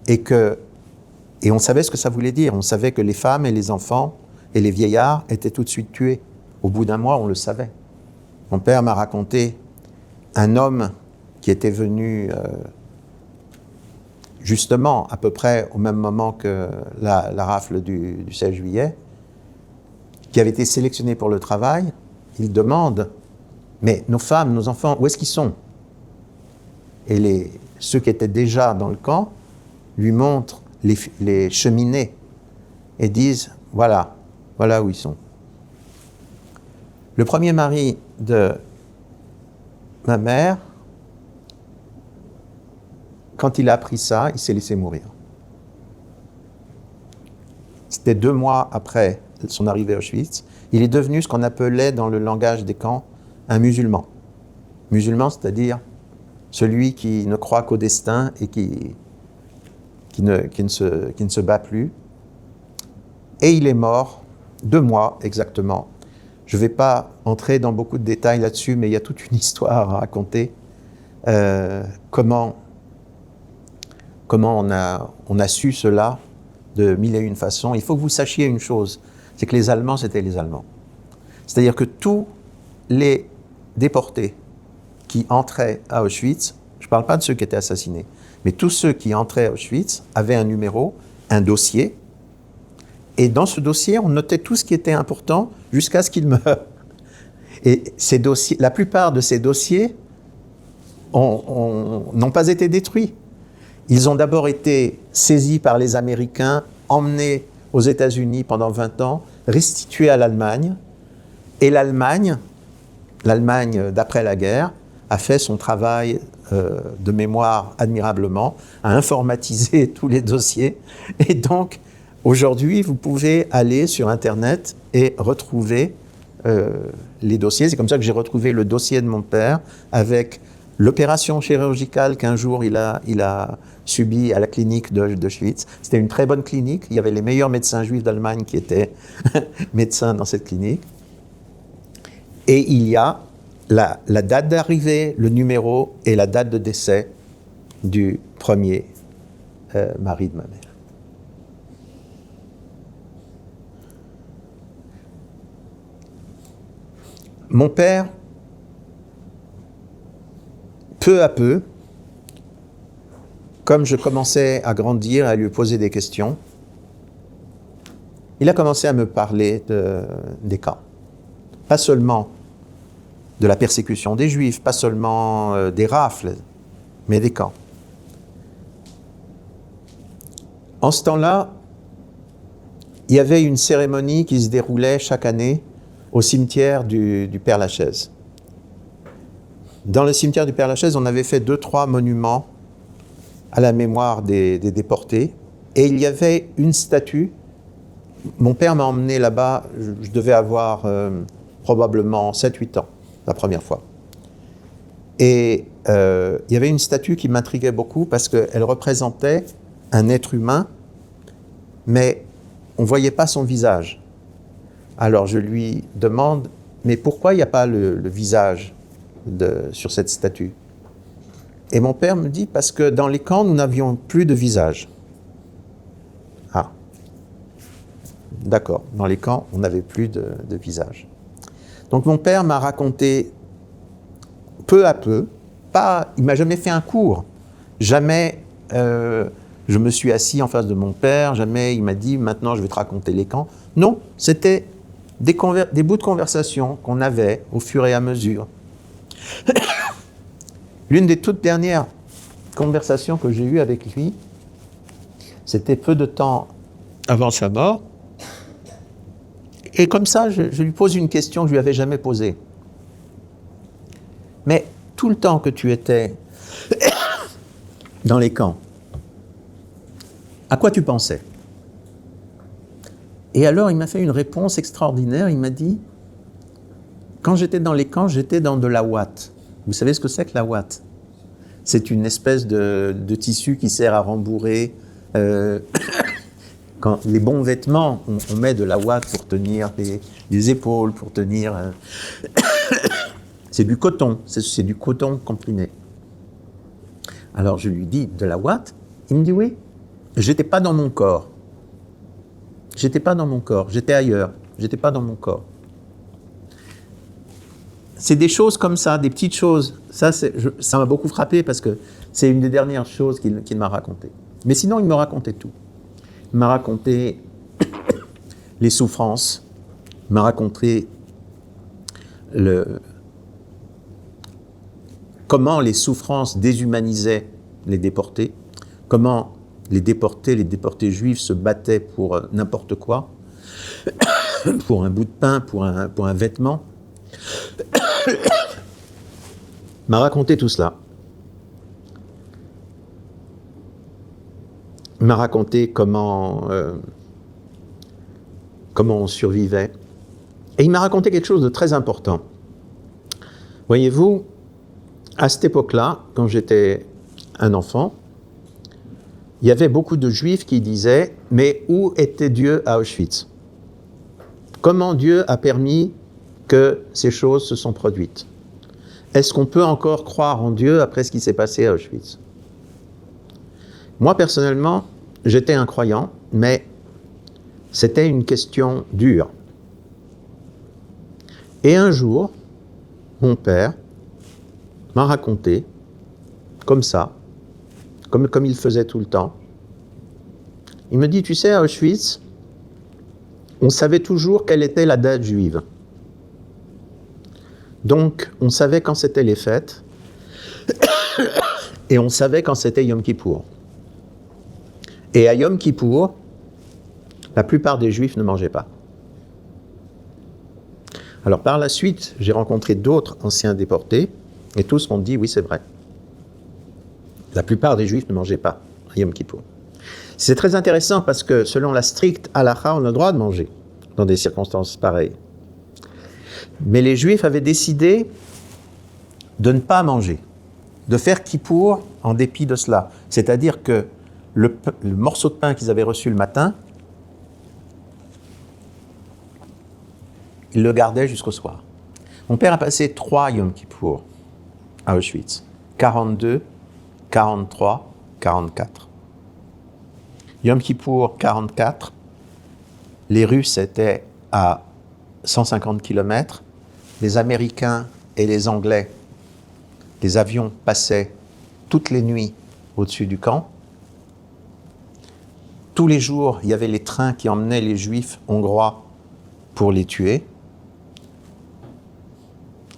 et on savait ce que ça voulait dire. On savait que les femmes et les enfants et les vieillards étaient tout de suite tués. Au bout d'un mois, on le savait. Mon père m'a raconté un homme qui était venu justement à peu près au même moment que la rafle du 16 juillet, qui avait été sélectionné pour le travail. Il demande « Mais nos femmes, nos enfants, où est-ce qu'ils sont ?» Et ceux qui étaient déjà dans le camp lui montrent les cheminées et disent « Voilà où ils sont. » Le premier mari de ma mère, quand il a appris ça, il s'est laissé mourir. C'était 2 mois après son arrivée à Auschwitz. Il est devenu ce qu'on appelait dans le langage des camps un musulman. Musulman, c'est-à-dire celui qui ne croit qu'au destin et qui ne se bat plus. Et il est mort 2 mois exactement. Je ne vais pas entrer dans beaucoup de détails là-dessus, mais il y a toute une histoire à raconter. Comment on a su cela de 1001 façons. Il faut que vous sachiez une chose, c'est que les Allemands, c'était les Allemands. C'est-à-dire que tous les déportés qui entraient à Auschwitz, je ne parle pas de ceux qui étaient assassinés, mais tous ceux qui entraient à Auschwitz avaient un numéro, un dossier, et dans ce dossier, on notait tout ce qui était important jusqu'à ce qu'ils meurent. Et ces dossiers, la plupart de ces dossiers n'ont pas été détruits. Ils ont d'abord été saisis par les Américains, emmenés aux États-Unis pendant 20 ans, restitués à l'Allemagne. Et l'Allemagne d'après la guerre, a fait son travail de mémoire admirablement, a informatisé tous les dossiers. Et donc, aujourd'hui, vous pouvez aller sur Internet et retrouver les dossiers. C'est comme ça que j'ai retrouvé le dossier de mon père avec l'opération chirurgicale qu'un jour il a subie à la clinique d'Auschwitz. C'était une très bonne clinique. Il y avait les meilleurs médecins juifs d'Allemagne qui étaient médecins dans cette clinique. Et il y a la date d'arrivée, le numéro et la date de décès du premier mari de ma mère. Mon père, peu à peu, comme je commençais à grandir, à lui poser des questions, il a commencé à me parler des camps. Pas seulement de la persécution des Juifs, pas seulement des rafles, mais des camps. En ce temps-là, il y avait une cérémonie qui se déroulait chaque année au cimetière du Père-Lachaise. Dans le cimetière du Père-Lachaise, on avait fait 2-3 monuments à la mémoire des déportés. Et il y avait une statue. Mon père m'a emmené là-bas, je devais avoir probablement 7-8 ans, la première fois. Et il y avait une statue qui m'intriguait beaucoup parce qu'elle représentait un être humain, mais on ne voyait pas son visage. Alors je lui demande, mais pourquoi il n'y a pas le visage sur cette statue? Et mon père me dit, parce que dans les camps, nous n'avions plus de visage. Ah, d'accord, dans les camps, on n'avait plus de visage. Donc mon père m'a raconté peu à peu, il ne m'a jamais fait un cours, jamais je me suis assis en face de mon père, jamais il m'a dit, maintenant je vais te raconter les camps. Non, c'était des bouts de conversation qu'on avait au fur et à mesure. L'une des toutes dernières conversations que j'ai eues avec lui, c'était peu de temps avant sa mort. Et comme ça, je lui pose une question que je ne lui avais jamais posée. Mais tout le temps que tu étais dans les camps, à quoi tu pensais? Et alors, il m'a fait une réponse extraordinaire. Il m'a dit, quand j'étais dans les camps, j'étais dans de la ouate. Vous savez ce que c'est que la ouate? C'est une espèce de tissu qui sert à rembourrer. Quand les bons vêtements, on met de la ouate pour tenir les épaules, pour tenir... c'est du coton, c'est du coton comprimé. Alors je lui dis, de la ouate? Il me dit oui. J'étais pas dans mon corps. J'étais pas dans mon corps, j'étais ailleurs. J'étais pas dans mon corps. C'est des choses comme ça, des petites choses. Ça m'a beaucoup frappé parce que c'est une des dernières choses qu'il m'a racontées. Mais sinon, il me racontait tout. Il m'a raconté les souffrances. Il m'a raconté comment les souffrances déshumanisaient les déportés, comment les déportés juifs se battaient pour n'importe quoi, pour un bout de pain, pour un vêtement. M'a raconté tout cela. Il m'a raconté comment on survivait. Et il m'a raconté quelque chose de très important. Voyez-vous, à cette époque-là, quand j'étais un enfant, il y avait beaucoup de Juifs qui disaient « Mais où était Dieu à Auschwitz? Comment Dieu a permis que ces choses se sont produites? Est-ce qu'on peut encore croire en Dieu après ce qui s'est passé à Auschwitz ?» Moi, personnellement, j'étais un croyant, mais c'était une question dure. Et un jour, mon père m'a raconté, comme ça, comme il faisait tout le temps, il me dit, tu sais, à Auschwitz, on savait toujours quelle était la date juive. Donc, on savait quand c'était les fêtes, et on savait quand c'était Yom Kippour. Et à Yom Kippour, la plupart des Juifs ne mangeaient pas. Alors par la suite, j'ai rencontré d'autres anciens déportés, et tous m'ont dit, oui, c'est vrai. La plupart des Juifs ne mangeaient pas à Yom Kippour. C'est très intéressant parce que selon la stricte halakha, on a le droit de manger dans des circonstances pareilles. Mais les Juifs avaient décidé de ne pas manger, de faire Kippour en dépit de cela. C'est-à-dire que le morceau de pain qu'ils avaient reçu le matin, ils le gardaient jusqu'au soir. Mon père a passé 3 Yom Kippour à Auschwitz. 42, 43, 44. Yom Kippour 44, les Russes étaient à 150 km, les Américains et les Anglais, les avions passaient toutes les nuits au-dessus du camp. Tous les jours, il y avait les trains qui emmenaient les Juifs hongrois pour les tuer.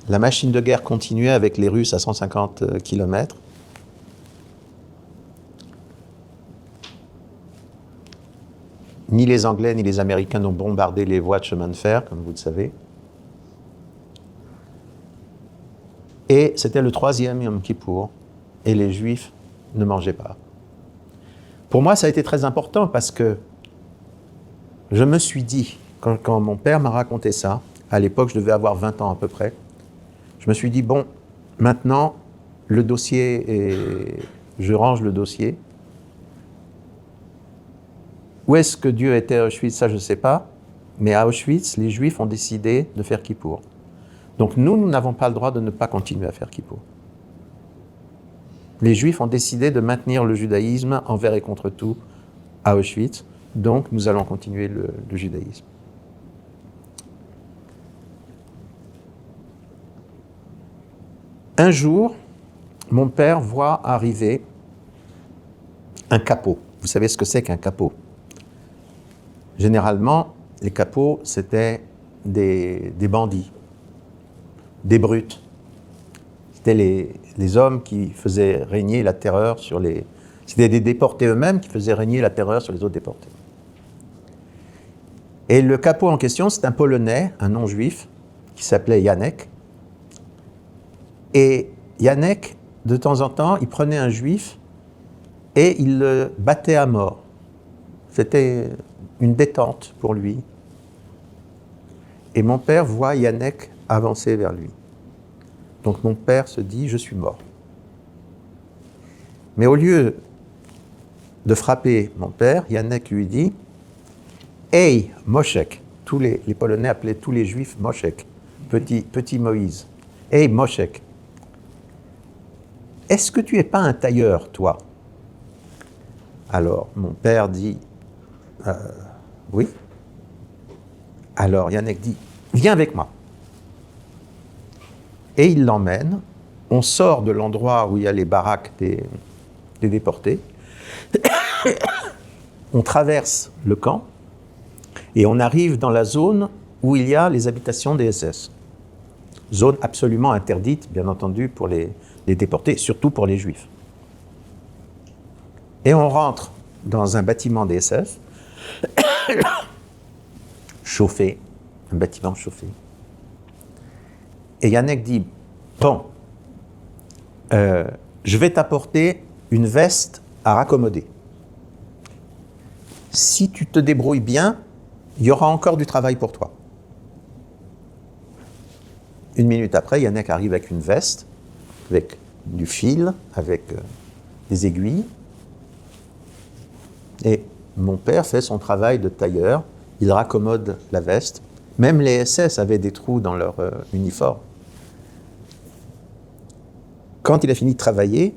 La machine de guerre continuait avec les Russes à 150 km. Ni les Anglais ni les Américains n'ont bombardé les voies de chemin de fer, comme vous le savez. Et c'était le 3e Yom Kippour, et les Juifs ne mangeaient pas. Pour moi, ça a été très important parce que je me suis dit, quand mon père m'a raconté ça, à l'époque, je devais avoir 20 ans à peu près, je me suis dit, bon, maintenant, le dossier, je range le dossier. Où est-ce que Dieu était à Auschwitz, ça je ne sais pas, mais à Auschwitz, les Juifs ont décidé de faire Kippour. Donc nous n'avons pas le droit de ne pas continuer à faire Kippour. Les Juifs ont décidé de maintenir le judaïsme envers et contre tout à Auschwitz, donc nous allons continuer le judaïsme. Un jour, mon père voit arriver un capot. Vous savez ce que c'est qu'un capot? Généralement, les capots, c'était des bandits, des brutes. C'était les hommes qui faisaient régner la terreur sur les... C'était des déportés eux-mêmes qui faisaient régner la terreur sur les autres déportés. Et le capot en question, c'est un Polonais, un non-juif, qui s'appelait Janek. Et Janek, de temps en temps, il prenait un juif et il le battait à mort. C'était une détente pour lui. Et mon père voit Janek avancer vers lui. Donc mon père se dit, je suis mort. Mais au lieu de frapper mon père, Janek lui dit, hey, Moshek. Tous les Polonais appelaient tous les Juifs Moshek, petit Moïse. Hey, Moshek. Est-ce que tu n'es pas un tailleur, toi? Alors, mon père dit, oui. Alors, Janek dit, viens avec moi. Et il l'emmène. On sort de l'endroit où il y a les baraques des déportés. On traverse le camp et on arrive dans la zone où il y a les habitations des SS. Zone absolument interdite, bien entendu, pour les déportés, surtout pour les Juifs. Et on rentre dans un bâtiment des SS, chauffé, un bâtiment chauffé. Et Janek dit, bon, je vais t'apporter une veste à raccommoder. Si tu te débrouilles bien, il y aura encore du travail pour toi. 1 minute après, Janek arrive avec une veste, avec du fil, avec des aiguilles. Et mon père fait son travail de tailleur, il raccommode la veste. Même les SS avaient des trous dans leur uniforme. Quand il a fini de travailler,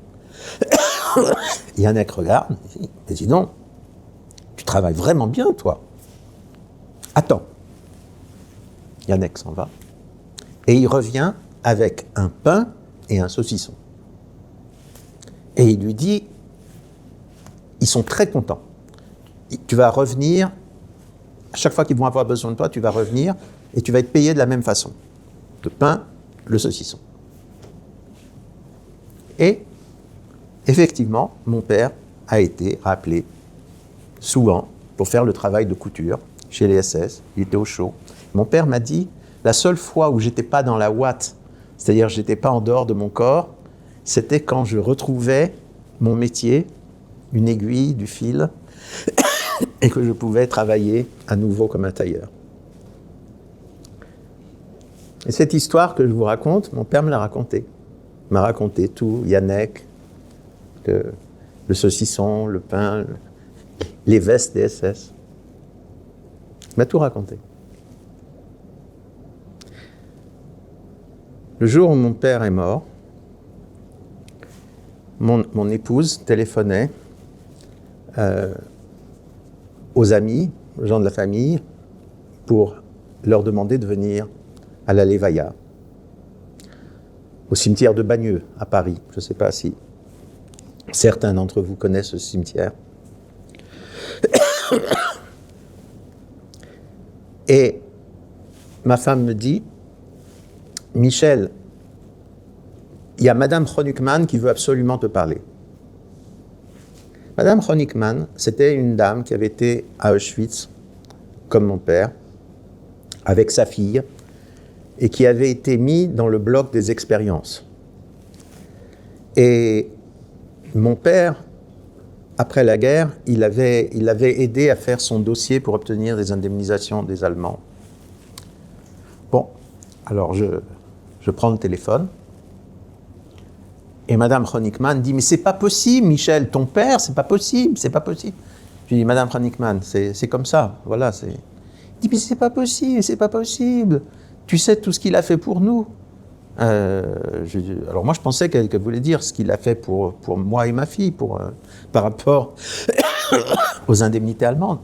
Janek regarde et dit non, tu travailles vraiment bien, toi. Attends. Janek s'en va. Et il revient avec un pain et un saucisson. Et il lui dit, ils sont très contents. Tu vas revenir, à chaque fois qu'ils vont avoir besoin de toi, tu vas revenir et tu vas être payé de la même façon. Le pain, le saucisson. Et effectivement, mon père a été rappelé souvent pour faire le travail de couture chez les SS. Il était au chaud. Mon père m'a dit, la seule fois où j'étais pas dans la ouate, c'est-à-dire j'étais pas en dehors de mon corps, c'était quand je retrouvais mon métier, une aiguille, du fil, et que je pouvais travailler à nouveau comme un tailleur. Et cette histoire que je vous raconte, mon père me l'a racontée. Il m'a raconté tout, Janek, le saucisson, le pain, les vestes des SS. Il m'a tout raconté. Le jour où mon père est mort, mon épouse téléphonait aux amis, aux gens de la famille, pour leur demander de venir à la Levaya, au cimetière de Bagneux, à Paris. Je ne sais pas si certains d'entre vous connaissent ce cimetière. Et ma femme me dit, Michel, il y a Madame Hronukman qui veut absolument te parler. Madame Honigmann, c'était une dame qui avait été à Auschwitz, comme mon père, avec sa fille, et qui avait été mise dans le bloc des expériences. Et mon père, après la guerre, il avait aidé à faire son dossier pour obtenir des indemnisations des Allemands. Bon, alors je prends le téléphone, et Madame Honigmann dit « Mais c'est pas possible, Michel, ton père, c'est pas possible, c'est pas possible. » Je dis « Madame Honigmann, c'est comme ça, voilà, c'est... » Il dit « Mais c'est pas possible, c'est pas possible. Tu sais tout ce qu'il a fait pour nous. » Alors moi, je pensais qu'elle voulait dire ce qu'il a fait pour moi et ma fille, par rapport aux indemnités allemandes.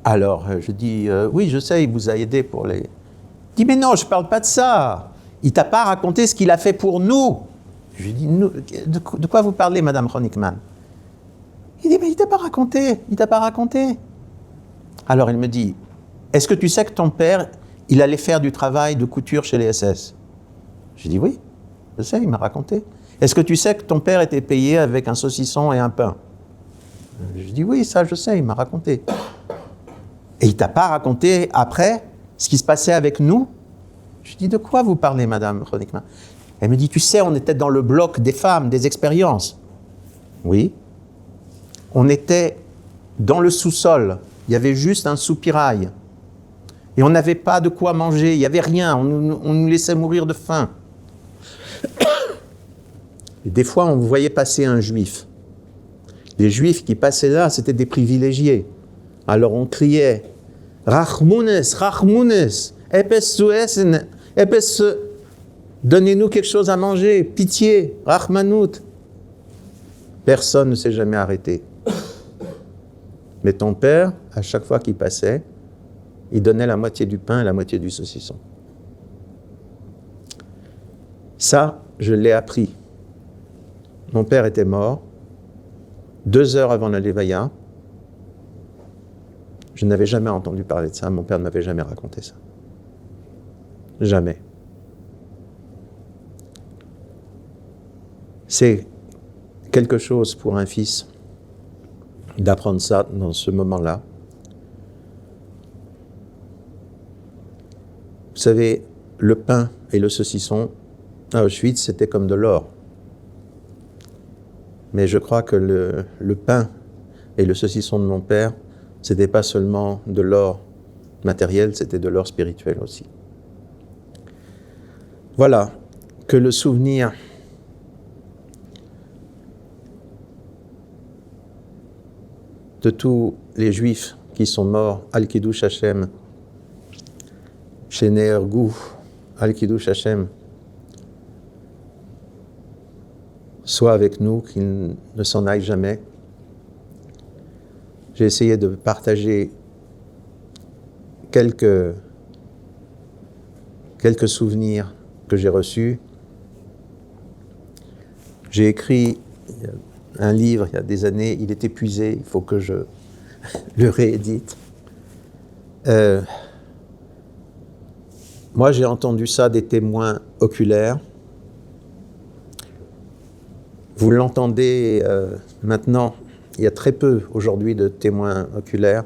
Alors, je dis « Oui, je sais, il vous a aidé pour les... » Il dit « Mais non, je ne parle pas de ça. Il ne t'a pas raconté ce qu'il a fait pour nous. » Je lui dis « De quoi vous parlez, Madame Honigmann ?» Il dit « Mais il ne t'a pas raconté, il ne t'a pas raconté. » Alors, il me dit « Est-ce que tu sais que ton père, il allait faire du travail de couture chez les SS ?» Je dis « Oui, je sais, il m'a raconté. » « Est-ce que tu sais que ton père était payé avec un saucisson et un pain ?» Je dis « Oui, ça, je sais, il m'a raconté. » Et il ne t'a pas raconté après ce qui se passait avec nous? Je dis « De quoi vous parlez, Madame Honigmann ?» Elle me dit « Tu sais, on était dans le bloc des femmes, des expériences. » Oui. On était dans le sous-sol. Il y avait juste un soupirail. Et on n'avait pas de quoi manger, il n'y avait rien. On nous laissait mourir de faim. Et des fois, on voyait passer un juif. Les juifs qui passaient là, c'était des privilégiés. Alors on criait « Rachmounes, Rachmounes, donnez-nous quelque chose à manger, pitié, Rachmanout. » Personne ne s'est jamais arrêté. Mais ton père, à chaque fois qu'il passait, il donnait la moitié du pain et la moitié du saucisson. Ça, je l'ai appris. Mon père était mort 2 heures avant la Levaya. Je n'avais jamais entendu parler de ça. Mon père ne m'avait jamais raconté ça. Jamais. C'est quelque chose pour un fils d'apprendre ça dans ce moment-là. Vous savez, le pain et le saucisson à Auschwitz, c'était comme de l'or. Mais je crois que le pain et le saucisson de mon père, c'était pas seulement de l'or matériel, c'était de l'or spirituel aussi. Voilà, que le souvenir de tous les Juifs qui sont morts, Al-Kiddush Hashem, chez Nehergou, Al-Kiddush Hashem, soit avec nous, qu'il ne s'en aille jamais. J'ai essayé de partager quelques souvenirs que j'ai reçus. J'ai écrit un livre il y a des années, il est épuisé, il faut que je le réédite. Moi, j'ai entendu ça des témoins oculaires. Vous l'entendez maintenant, il y a très peu aujourd'hui de témoins oculaires.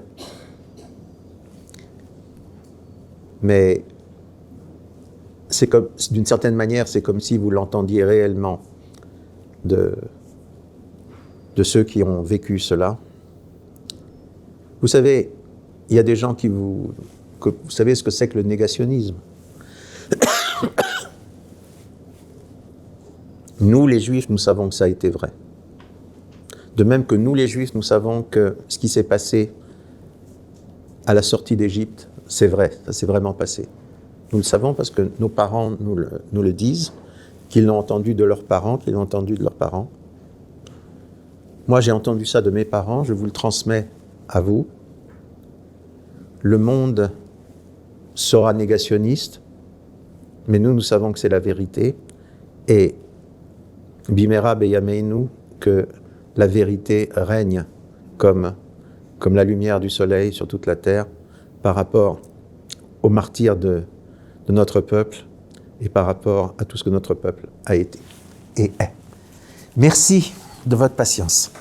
Mais c'est comme, d'une certaine manière, c'est comme si vous l'entendiez réellement de ceux qui ont vécu cela. Vous savez, il y a des gens vous savez ce que c'est que le négationnisme. Nous, les Juifs, nous savons que ça a été vrai. De même que nous, les Juifs, nous savons que ce qui s'est passé à la sortie d'Égypte, c'est vrai, ça s'est vraiment passé. Nous le savons parce que nos parents nous le disent, qu'ils l'ont entendu de leurs parents, qu'ils l'ont entendu de leurs parents. Moi, j'ai entendu ça de mes parents, je vous le transmets à vous. Le monde sera négationniste, mais nous savons que c'est la vérité. Et Bimera Beyameinu, que la vérité règne comme la lumière du soleil sur toute la terre par rapport aux martyrs de notre peuple et par rapport à tout ce que notre peuple a été et est. Merci de votre patience.